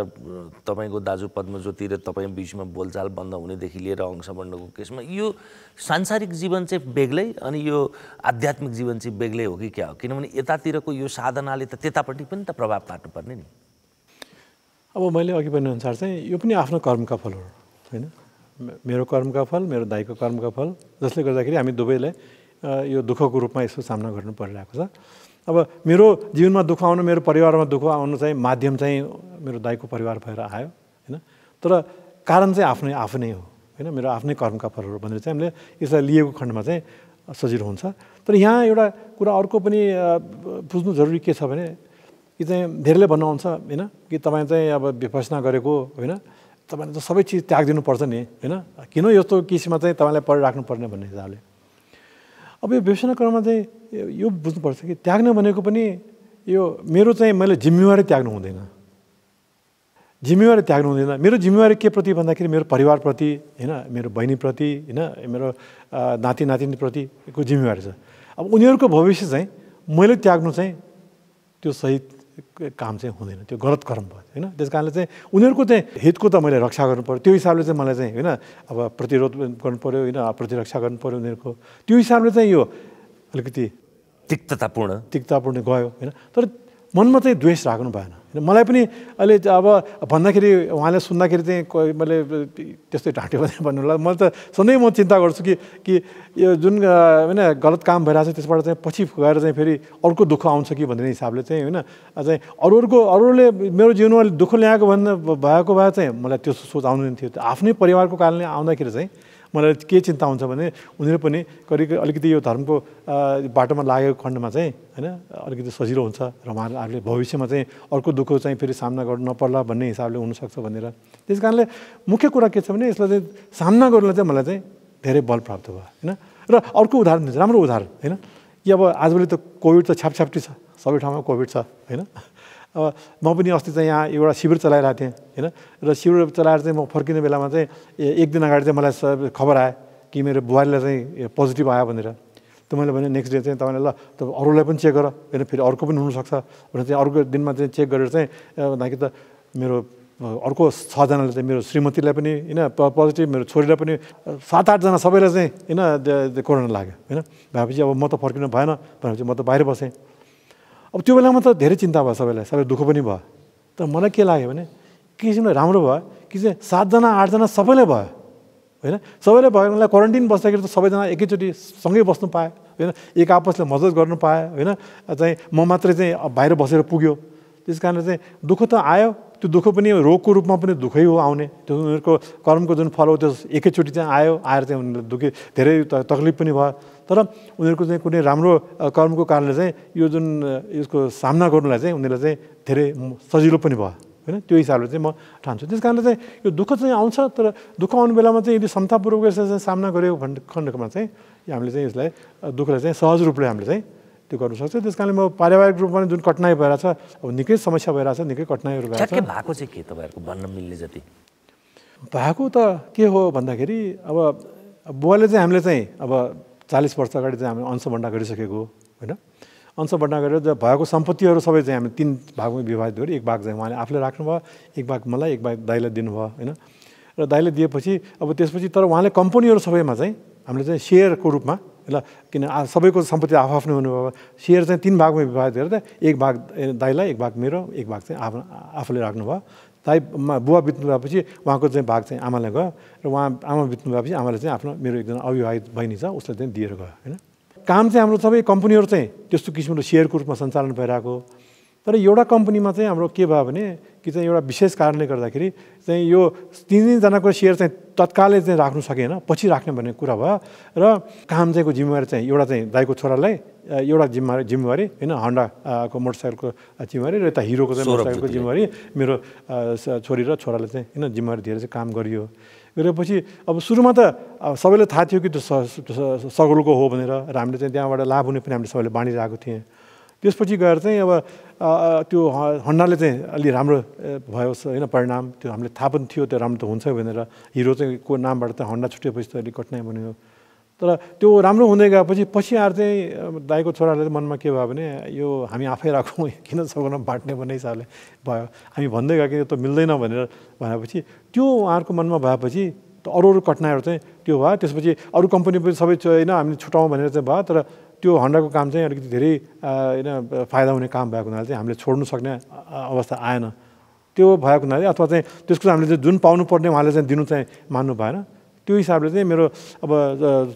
तपाईँको दाजु पद्मज्योति र तपाईँ बिचमा बोलचाल बन्द हुनेदेखि लिएर अंशबन्धको केसमा यो सांसारिक जीवन चाहिँ बेग्लै अनि यो आध्यात्मिक जीवन चाहिँ बेग्लै हो कि क्या हो? किनभने यतातिरको यो साधनाले त त्यतापट्टि पनि त प्रभाव पार्नुपर्ने नि। अब मैले अघि भने अनुसार चाहिँ यो पनि आफ्नो कर्मका फल हो होइन। मेरो कर्मका फल, मेरो दाइको कर्मका फल, जसले गर्दाखेरि हामी दुवैलाई यो दुःखको रूपमा यसको सामना गर्नु परिरहेको छ। अब मेरो जीवनमा दुःख आउनु, मेरो परिवारमा दुःख आउनु चाहिँ माध्यम चाहिँ मेरो दाइको परिवार भएर आयो होइन। तर कारण चाहिँ आफू नै हो होइन, मेरो आफ्नै कर्मका फलहरू भनेर चाहिँ हामीले यसलाई लिएको खण्डमा चाहिँ सजिलो हुन्छ। तर यहाँ एउटा कुरा अर्को पनि बुझ्नु जरुरी के छ भने कि चाहिँ धेरैले भन्नुहुन्छ होइन कि तपाईँ चाहिँ अब विपश्यना गरेको होइन, तपाईँले त सबै चिज त्याग दिनुपर्छ नि होइन, किन यस्तो किसिममा चाहिँ तपाईँलाई परिराख्नुपर्ने भन्ने हिसाबले। अब यो विपश्यना क्रममा चाहिँ यो बुझ्नुपर्छ कि त्याग्न भनेको पनि यो मेरो चाहिँ मैले जिम्मेवारी त्याग्नु हुँदैन। जिम्मेवारी त्याग्नु हुँदैन। मेरो जिम्मेवारी के प्रति भन्दाखेरि मेरो परिवारप्रति होइन, मेरो बहिनीप्रति होइन, मेरो नाति नातिनीप्रतिको जिम्मेवारी छ। अब उनीहरूको भविष्य चाहिँ मैले त्याग्नु चाहिँ त्यो सही काम चाहिँ हुँदैन, त्यो गलत कर्म भयो होइन। त्यस कारणले चाहिँ उनीहरूको चाहिँ हितको त मैले रक्षा गर्नु पऱ्यो, त्यो हिसाबले चाहिँ मलाई चाहिँ होइन अब प्रतिरोध गर्नु पऱ्यो होइन, प्रतिरक्षा गर्नु पऱ्यो उनीहरूको। त्यो हिसाबले चाहिँ यो अलिकति तिक्ततापूर्ण गयो होइन। तर मनमा चाहिँ द्वेष राख्नु भएन होइन। मलाई पनि अहिले अब भन्दाखेरि उहाँले सुन्दाखेरि चाहिँ मैले त्यस्तै ढाँट्यो भने भन्नुलाई मैले त सधैँ म चिन्ता गर्छु कि यो जुन होइन गलत काम भइरहेको छ त्यसबाट चाहिँ पछि गएर चाहिँ फेरि अर्को दुःख आउँछ कि भन्ने हिसाबले चाहिँ होइन चाहिँ अरूले मेरो जीवनमा दुःख ल्याएको भएको भए चाहिँ मलाई त्यो सोच आउनु नि थियो। आफ्नै परिवारको कारणले आउँदाखेरि चाहिँ मलाई के चिन्ता हुन्छ भने उनीहरू पनि अलिकति यो धर्मको बाटोमा लागेको खण्डमा चाहिँ होइन अलिकति सजिलो हुन्छ र उहाँहरूले भविष्यमा चाहिँ अर्को दुःख चाहिँ फेरि सामना गर्नु नपर्ला भन्ने हिसाबले हुनसक्छ भनेर। त्यस कारणले मुख्य कुरा के छ भने यसलाई चाहिँ सामना गर्नलाई चाहिँ मलाई चाहिँ धेरै बल प्राप्त भयो होइन। र अर्को उदाहरण दिन्छ, राम्रो उदाहरण होइन कि अब आजभोलि त कोभिड त छ्यापछ्याप्टी छ, सबै ठाउँमा कोभिड छ होइन। अब म पनि अस्ति चाहिँ यहाँ एउटा शिविर चलाइरहेको थिएँ होइन, र शिविर चलाएर चाहिँ म फर्किने बेलामा चाहिँ एक दिन अगाडि चाहिँ मलाई खबर आयो कि मेरो बुहारीलाई चाहिँ पोजिटिभ आयो भनेर। त मैले भने नेक्स्ट डे चाहिँ तपाईँले ल त अरूलाई पनि चेक गर होइन, फेरि अर्को पनि हुनसक्छ भनेर चाहिँ अर्को दिनमा चाहिँ चेक गरेर चाहिँ ताकि त मेरो अर्को 6 जनाले चाहिँ मेरो श्रीमतीलाई पनि होइन पोजिटिभ, मेरो छोरीलाई पनि 7-8 जना सबैलाई चाहिँ होइन कोरोना लाग्यो होइन। भएपछि अब म त फर्किनु भएन भनेपछि म त बाहिर बसेँ। अब त्यो बेलामा त धेरै चिन्ता भयो सबैलाई, सबै दुःख पनि भयो। तर मलाई के लाग्यो भने किसिमले राम्रो भयो कि चाहिँ 7 जना 8 जना सबैलाई भयो होइन। सबैले भयो मलाई क्वारेन्टाइन बस्दाखेरि त सबैजना एकैचोटि सँगै बस्नु पायो होइन, एक आपसले मद्दत गर्नु पायो होइन। चाहिँ म मात्रै चाहिँ बाहिर बसेर पुग्यो। त्यस कारणले चाहिँ दुःख त आयो, त्यो दुःख पनि रोगको रूपमा पनि दुःखै हो आउने, त्यो उनीहरूको कर्मको जुन फल हो त्यो एकैचोटि चाहिँ आएर चाहिँ उनीहरूले दुःखी धेरै तकलिफ पनि भयो। तर उनीहरूको चाहिँ कुनै राम्रो कर्मको कारणले चाहिँ यो जुन यसको सामना गर्नुलाई चाहिँ उनीहरूलाई चाहिँ धेरै सजिलो पनि भयो होइन। त्यो हिसाबले चाहिँ म ठान्छु। त्यस कारणले चाहिँ यो दुःख चाहिँ आउँछ, तर दुःख आउने बेलामा चाहिँ यदि क्षमतापूर्वक यसलाई चाहिँ सामना गऱ्यो खण्डमा चाहिँ हामीले चाहिँ यसलाई दुःखलाई चाहिँ सहज रूपले हामीले चाहिँ त्यो गर्नु सक्छ। त्यस कारणले म पारिवारिक रूपमा जुन कठिनाइ भइरहेछ, अब निकै समस्या भइरहेछ, निकै कठिनाइहरू भइरहेछ। भएको चाहिँ के तपाईँहरूको भन्न मिल्ने जति भएको त के हो भन्दाखेरि अब बुवाले चाहिँ हामीले चाहिँ अब 40 वर्ष अगाडि चाहिँ हामीले अंशबन्डा गरिसकेको होइन। अंशबन्डा गरेर भएको सम्पत्तिहरू सबै चाहिँ हामीले 3 भागमा विभाजित गरी एक भाग चाहिँ उहाँले आफूले राख्नुभयो, एक भाग मलाई, एक भाग दाइलाई दिनुभयो होइन। र दाइले दिएपछि अब त्यसपछि तर उहाँले कम्पनीहरू सबैमा चाहिँ हामीले चाहिँ सेयरको रूपमा ल किन सबैको सम्पत्ति आफआफ्नो हुनुभयो, सेयर चाहिँ 3 भागमा विभाजित गरेर एक भाग दाइलाई, एक भाग मेरो, एक भाग चाहिँ आफूले राख्नुभयो। दाइ बुवा बित्नु भएपछि उहाँको चाहिँ भाग चाहिँ आमालाई गयो र उहाँ आमा बित्नु भएपछि आमाले चाहिँ आफ्नो मेरो एकजना अविवाहित बहिनी छ उसलाई चाहिँ दिएर गयो होइन। काम चाहिँ हाम्रो सबै कम्पनीहरू चाहिँ त्यस्तो किसिमको सेयरको रूपमा सञ्चालन भइरहेको। तर एउटा कम्पनीमा चाहिँ हाम्रो के भयो भने कि चाहिँ एउटा विशेष कारणले गर्दाखेरि चाहिँ यो 3 जनाको सेयर चाहिँ तत्कालै चाहिँ राख्नु सकेन, पछि राख्ने भन्ने कुरा भयो। र काम चाहिँको जिम्मेवारी चाहिँ एउटा चाहिँ दाइको छोरालाई एउटा जिम्मेवारी होइन, होन्डाको मोटरसाइकलको जिम्मेवारी र यता हिरोको चाहिँ मोटरसाइकलको जिम्मेवारी मेरो छोरी र छोराले चाहिँ होइन जिम्मेवारी दिएर चाहिँ काम गरियो। गरेपछि अब सुरुमा त सबैलाई थाहा थियो कि त्यो सगुलोको हो भनेर, र हामीले चाहिँ त्यहाँबाट लाभ हुने पनि हामीले सबैले बाँडिरहेको थिएँ। त्यसपछि गएर चाहिँ अब त्यो होन्डाले चाहिँ अलि राम्रो भयो होइन परिणाम, त्यो हामीले थाहा पनि थियो त्यो राम्रो त हुन्छ भनेर। हिरो चाहिँ को नामबाट त होन्डा छुटेपछि त अलिक कठिनाइ बन्यो। तर त्यो राम्रो हुँदै गएपछि पछि आएर चाहिँ दाइको छोराले मनमा के भयो भने यो हामी आफै राखौँ किन सबैजना बाँट्ने भन्ने हिसाबले भयो। हामी भन्दै गयो कि यो त मिल्दैन भनेर भनेपछि त्यो उहाँहरूको मनमा भएपछि अरू कठिनाइहरू चाहिँ त्यो भयो। त्यसपछि अरू कम्पनी पनि सबै होइन हामीले छुटाउँ भनेर चाहिँ भयो। तर त्यो हन्डाको काम चाहिँ अलिकति धेरै होइन फाइदा हुने काम भएको हुनाले चाहिँ हामीले छोड्नु सक्ने अवस्था आएन। त्यो भएको हुनाले अथवा चाहिँ त्यसको हामीले जुन पाउनुपर्ने उहाँले चाहिँ दिनु चाहिँ मान्नु भएन। त्यो हिसाबले चाहिँ मेरो अब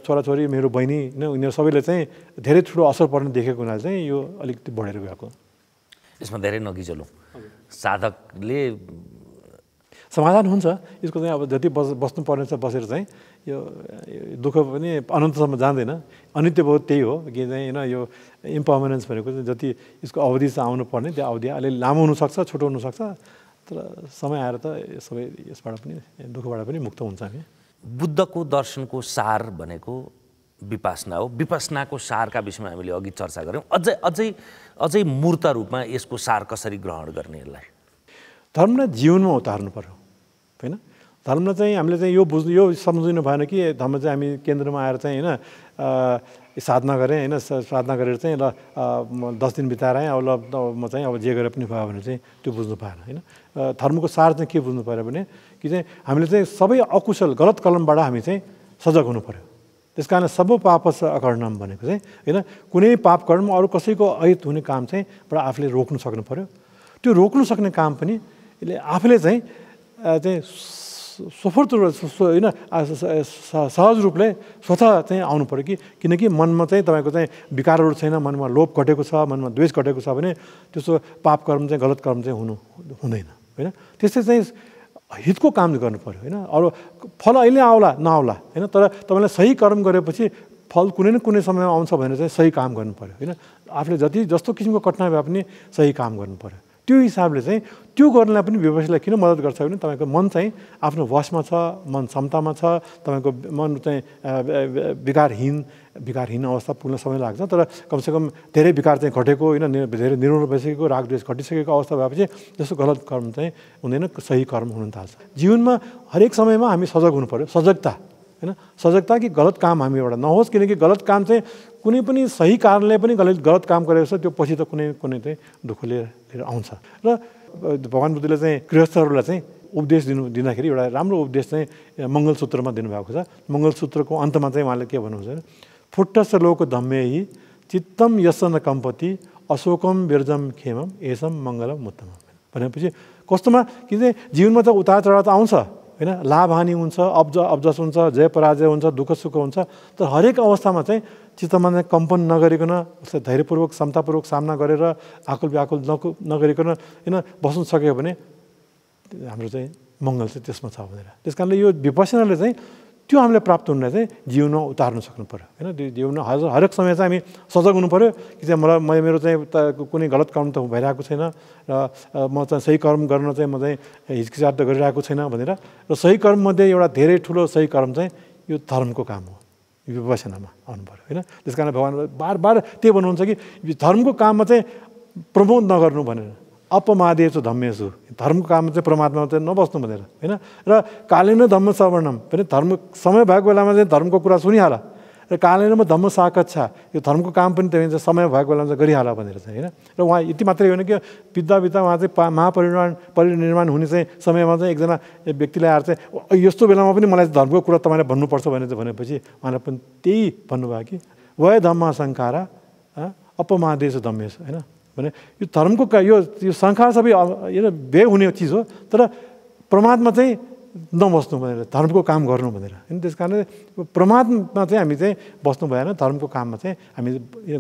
छोराछोरी मेरो बहिनी होइन उनीहरू सबैले चाहिँ धेरै ठुलो असर पर्ने देखेको हुनाले चाहिँ यो अलिकति बढेर गएको। यसमा धेरै नगिजलौँ, साधकले समाधान हुन्छ यसको चाहिँ अब जति बस्नुपर्ने छ बसेर चाहिँ यो दुःख पनि अनन्तसम्म जाँदैन। अनित्य बहुत त्यही हो कि चाहिँ होइन यो इम्पर्मानेन्स भनेको चाहिँ जति यसको अवधि चाहिँ आउनुपर्ने त्यो अवधि अलि लामो हुनसक्छ छोटो हुनसक्छ। तर समय आएर त सबै यसबाट पनि दुःखबाट पनि मुक्त हुन्छ हामी। बुद्धको दर्शनको सार भनेको विपश्यना हो। विपश्यनाको सारका विषयमा हामीले अघि चर्चा गऱ्यौँ। अझै मूर्त रूपमा यसको सार कसरी ग्रहण गर्ने यसलाई? धर्मलाई जीवनमा उतार्नु पर्यो होइन। धर्मलाई चाहिँ हामीले चाहिँ यो सम्झिनु भएन कि धर्म चाहिँ हामी केन्द्रमा आएर चाहिँ होइन साधना गरेँ होइन साधना गरेर चाहिँ ल 10 दिन बिताएर आएँ अब ल म चाहिँ अब जे गरेर पनि भयो भने चाहिँ त्यो बुझ्नु पाएन होइन। धर्मको सार चाहिँ के बुझ्नु पऱ्यो भने कि चाहिँ हामीले चाहिँ सबै अकुशल गलत कलमबाट हामी चाहिँ सजग हुनु पऱ्यो। त्यस कारण सब पापस अकर्णम भनेको चाहिँ होइन कुनै पाप कर्म अरू कसैको अहित हुने काम चाहिँ बाट आफूले रोक्नु सक्नु पऱ्यो। त्यो रोक्नु सक्ने काम पनि यसले आफूले चाहिँ सफर्त होइन सहज रूपले स्वतः चाहिँ आउनु पऱ्यो कि किनकि मनमा चाहिँ तपाईँको चाहिँ विकारहरू छैन, मनमा लोभ घटेको छ, मनमा द्वेष घटेको छ भने त्यस्तो पाप कर्म चाहिँ गलत कर्म चाहिँ हुँदैन होइन। त्यस्तै चाहिँ हितको काम गर्नु पऱ्यो होइन। अरू फल अहिले आउला नआउला होइन तर तपाईँले सही कर्म गरेपछि फल कुनै न कुनै समयमा आउँछ भनेर चाहिँ सही काम गर्नु पऱ्यो होइन। आफूले जस्तो किसिमको कठिनाइ भए पनि सही काम गर्नु पऱ्यो। त्यो हिसाबले चाहिँ त्यो गर्नलाई पनि व्यवसायलाई किन मद्दत गर्छ भने तपाईँको मन चाहिँ आफ्नो वशमा छ, मन क्षमतामा छ, तपाईँको मन चाहिँ विकारहीन अवस्था पुग्न समय लाग्छ। तर कमसेकम धेरै विकार चाहिँ घटेको होइन धेरै निर्मल भइसकेको राग द्वेष घटिसकेको अवस्था भएपछि जस्तो गलत कर्म चाहिँ हुँदैन, सही कर्म हुन थाल्छ। जीवनमा हरेक समयमा हामी सजग हुनु पऱ्यो। सजगता होइन सजगता कि गलत काम हामीबाट नहोस् किनकि गलत काम चाहिँ कुनै पनि सही कारणले पनि गलत काम गरेको छ त्यो पछि त कुनै चाहिँ दुःख लिएर आउँछ। र भगवान् बुद्धले चाहिँ गृहस्थहरूलाई चाहिँ उपदेश दिँदाखेरि एउटा राम्रो उपदेश चाहिँ मङ्गलसूत्रमा दिनुभएको छ। मङ्गलसूत्रको अन्तमा चाहिँ उहाँले के भन्नुहुन्छ भने फुट्टस लोक धम्मेहि चित्तम यस न कम्पति अशोकम बिर्जम खेमम एसम मङ्गलम उत्तमम भनेपछि कस्तोमा कि चाहिँ जीवनमा त उतार चढाव त आउँछ होइन, लाभ हानि हुन्छ, अब्जस हुन्छ, जय पराजय हुन्छ, दुःख सुख हुन्छ। तर हरेक अवस्थामा चाहिँ चित्तमा चाहिँ कम्पन नगरिकन उसलाई धैर्यपूर्वक क्षमतापूर्वक सामना गरेर आकुल व्याकुल नगरिकन होइन बस्नु सक्यो भने हाम्रो चाहिँ मङ्गल चाहिँ त्यसमा छ भनेर। त्यस कारणले यो विपश्यनाले चाहिँ त्यो हामीले प्राप्त हुनलाई चाहिँ जीवनमा उतार्नु सक्नु पऱ्यो होइन। त्यो जीवनमा हरेक समय चाहिँ हामी सजग हुनु पऱ्यो कि चाहिँ मलाई मेरो चाहिँ कुनै गलत कर्म त भइरहेको छैन र म चाहिँ सही कर्म गर्न चाहिँ म चाहिँ हिचकिचाट त गरिरहेको छैन भनेर। र सही कर्ममध्ये एउटा धेरै ठुलो सही कर्म चाहिँ यो धर्मको काम हो, विपश्यनामा आउनु पऱ्यो होइन। त्यस कारण भगवान् बार त्यही भन्नुहुन्छ कि धर्मको काममा चाहिँ प्रमोद नगर्नु भनेर अपमादेशु धम्मेषु धर्मको काममा चाहिँ परमात्मामा चाहिँ नबस्नु भनेर होइन। र कालेन धम्म सवर्णम पनि धर्म समय भएको बेलामा चाहिँ धर्मको कुरा सुनिहाल र कालेनमा धम्म साकच्छा यो धर्मको काम पनि त्यही समय भएको बेलामा चाहिँ गरिहाल भनेर चाहिँ होइन। र उहाँ यति मात्रै होइन कि बित्दा उहाँ चाहिँ महापरिनिर्वाण हुने चाहिँ समयमा चाहिँ एकजना व्यक्तिलाई आएर चाहिँ यस्तो बेलामा पनि मलाई धर्मको कुरा तपाईँले भन्नुपर्छ भनेर भनेपछि उहाँले पनि त्यही भन्नुभयो कि वय धम्म शङ्कारा अपमादेशु धम्मेषु होइन भने यो धर्मको यो संसार सबै भे हुने चिज हो तर परमात्मा चाहिँ नबस्नु भनेर धर्मको काम गर्नु भनेर होइन। त्यस कारणले परमात्मा चाहिँ हामी चाहिँ बस्नु भएन, धर्मको काममा चाहिँ हामी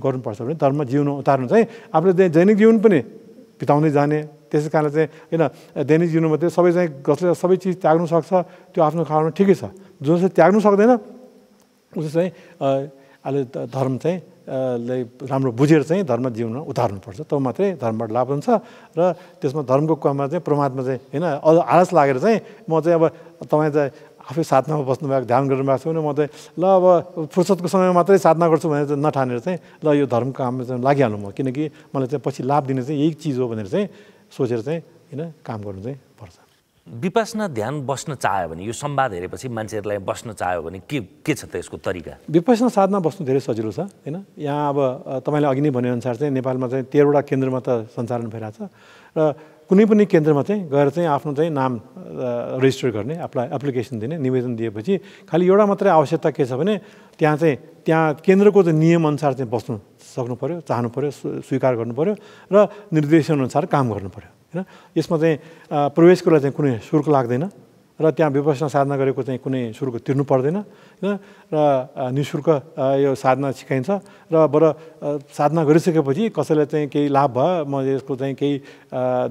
गर्नुपर्छ भने धर्म जीवन उतार्नु चाहिँ आफूले दैनिक जीवन पनि बिताउँदै जाने। त्यसै कारणले चाहिँ होइन दैनिक जीवनमा चाहिँ सबै चाहिँ जसले सबै चिज त्याग्नु सक्छ त्यो आफ्नो कारणमा ठिकै छ, जसले त्याग्नु सक्दैन उसले चाहिँ अहिले धर्म चाहिँ राम्रो बुझेर चाहिँ धर्म जीवनमा उतार्नुपर्छ, तब मात्रै धर्मबाट लाभ हुन्छ। र त्यसमा धर्मको काममा चाहिँ परमात्मा चाहिँ होइन आलस लागेर चाहिँ म चाहिँ अब तपाईँ चाहिँ आफै साधनामा बस्नुभएको ध्यान गर्नुभएको छ भने म चाहिँ ल अब फुर्सदको समयमा मात्रै साधना गर्छु भनेर चाहिँ नठानेर चाहिँ ल यो धर्मको काममा चाहिँ लागिहाल्नु म किनकि मलाई चाहिँ पछि लाभ दिने चाहिँ यही चिज हो भनेर चाहिँ सोचेर चाहिँ होइन काम गर्नु चाहिँ पर्छ। विपसना ध्यान बस्न चाह्यो भने यो संवाद हेरेपछि मान्छेहरूलाई बस्न चाह्यो भने के छ त यसको तरिका? विपसना साधना बस्नु धेरै सजिलो छ हैन। यहाँ अब तपाईँले अघि नै भनेअनुसार चाहिँ नेपालमा चाहिँ 13वटा केन्द्रमा त सञ्चालन भइरहेछ र कुनै पनि केन्द्रमा चाहिँ गएर चाहिँ आफ्नो चाहिँ नाम रेजिस्टर गर्ने, एप्लिकेसन दिने, निवेदन दिएपछि खालि एउटा मात्रै आवश्यकता के छ भने त्यहाँ केन्द्रको चाहिँ नियमअनुसार चाहिँ बस्नु सक्नु पऱ्यो, चाहनु पऱ्यो, स्वीकार गर्नु पऱ्यो र निर्देशनअनुसार काम गर्नु पऱ्यो हैन। यसमा चाहिँ प्रवेशको लागि चाहिँ कुनै शुल्क लाग्दैन र त्यहाँ विपसना साधना गरेको चाहिँ कुनै शुल्क तिर्नु पर्दैन हैन र निःशुल्क यो साधना सिकाइन्छ र बरु साधना गरिसकेपछि कसैलाई चाहिँ केही लाभ भयो, म यसको चाहिँ केही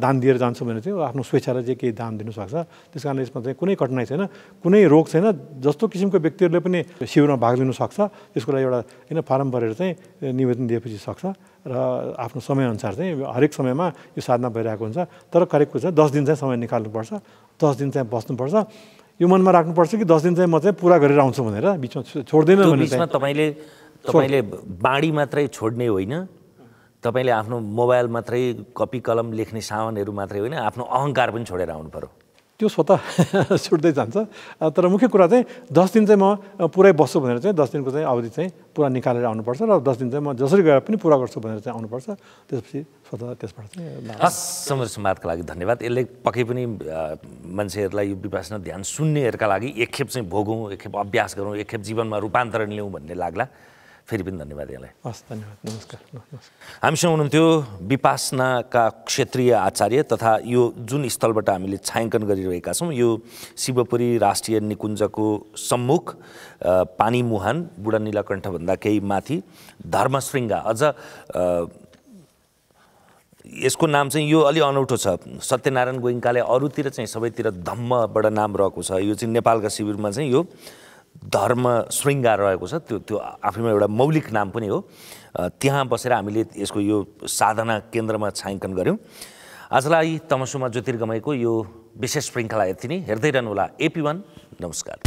दान दिएर जान्छु भने चाहिँ आफ्नो स्वेच्छाले चाहिँ केही दान दिनु सक्छ। त्यस कारण यसमा चाहिँ कुनै कठिनाइ छैन, कुनै रोग छैन। जस्तो किसिमको व्यक्तिहरूले पनि शिविरमा भाग लिनु सक्छ। त्यसको लागि एउटा हैन फारम भरेर चाहिँ निवेदन दिएपछि सक्छ र आफ्नो समयअनुसार चाहिँ हरेक समयमा यो साधना भइरहेको हुन्छ। तर करेक्ट कुरा 10 दिन चाहिँ समय निकाल्नुपर्छ, 10 दिन चाहिँ बस्नुपर्छ। यो मनमा राख्नुपर्छ कि 10 दिन चाहिँ म चाहिँ पुरा गरेर आउँछु भनेर बिचमा छोड्दैन भने चाहिँ तपाईले बाँडी मात्रै छोड्ने होइन, तपाईले आफ्नो मोबाइल मात्रै कपी कलम लेख्ने सामानहरू मात्रै होइन, आफ्नो अहङ्कार पनि छोडेर आउनु पर्यो। त्यो स्वतः छुट्दै जान्छ। तर मुख्य कुरा चाहिँ 10 दिन चाहिँ म पुरै बस्छु भनेर चाहिँ 10 दिनको चाहिँ अवधि चाहिँ पुरा निकालेर आउनुपर्छ र 10 दिन चाहिँ म जसरी गए पनि पुरा गर्छु भनेर चाहिँ आउनुपर्छ। त्यसपछि स्वतः त्यसबाट चाहिँ हस्। समग्र संवादका लागि धन्यवाद। यसले पक्कै पनि मान्छेहरूलाई यो विपसना ध्यान सुन्नेहरूका लागि एकखेप चाहिँ भोगौँ, एकखेप अभ्यास गरौँ, एकखेप जीवनमा रूपान्तरण ल्याउँ भन्ने लाग्ला। फेरि पनि धन्यवाद यहाँलाई। हस्, धन्यवाद। नमस्कार। हामीसँग हुनुहुन्थ्यो विपसनाका क्षेत्रीय आचार्य तथा यो जुन स्थलबाट हामीले छायाङ्कन गरिरहेका छौँ यो शिवपुरी राष्ट्रिय निकुञ्जको सम्मुख पानी मुहान बुढा नीलकण्ठभन्दा केही माथि धर्मशृङ्गा। अझ यसको नाम चाहिँ यो अलि अनौठो छ। सत्यनारायण गोइङ्काले अरूतिर चाहिँ सबैतिर धम्मबाट नाम रहेको छ, यो चाहिँ नेपालका शिविरमा चाहिँ यो धर्मशृङ्गा रहेको छ। त्यो आफैमा एउटा मौलिक नाम पनि हो। त्यहाँ बसेर हामीले यसको यो साधना केन्द्रमा छायाङ्कन गऱ्यौँ। आजलाई तमसुमा ज्योतिर्गमयको यो विशेष श्रृङ्खला यति नै। हेर्दै रहनुहोला AP1। नमस्कार।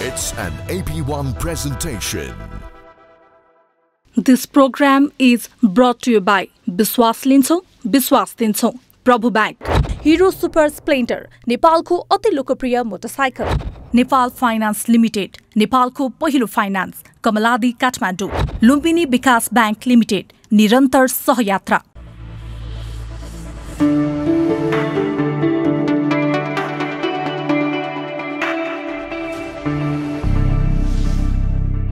It's an AP1 presentation. This program is brought to you by विश्वास लिन्छौं, विश्वास दिन्छौं, प्रभु बैंक, हिरो सुपर स्प्लेन्डर, नेपालको अति लोकप्रिय मोटरसाइकल, नेपाल फाइनान्स लिमिटेड, नेपालको पहिलो फाइनान्स, कमलादी काठमाडौँ, लुम्बिनी विकास बैंक लिमिटेड, निरन्तर सहयात्रा।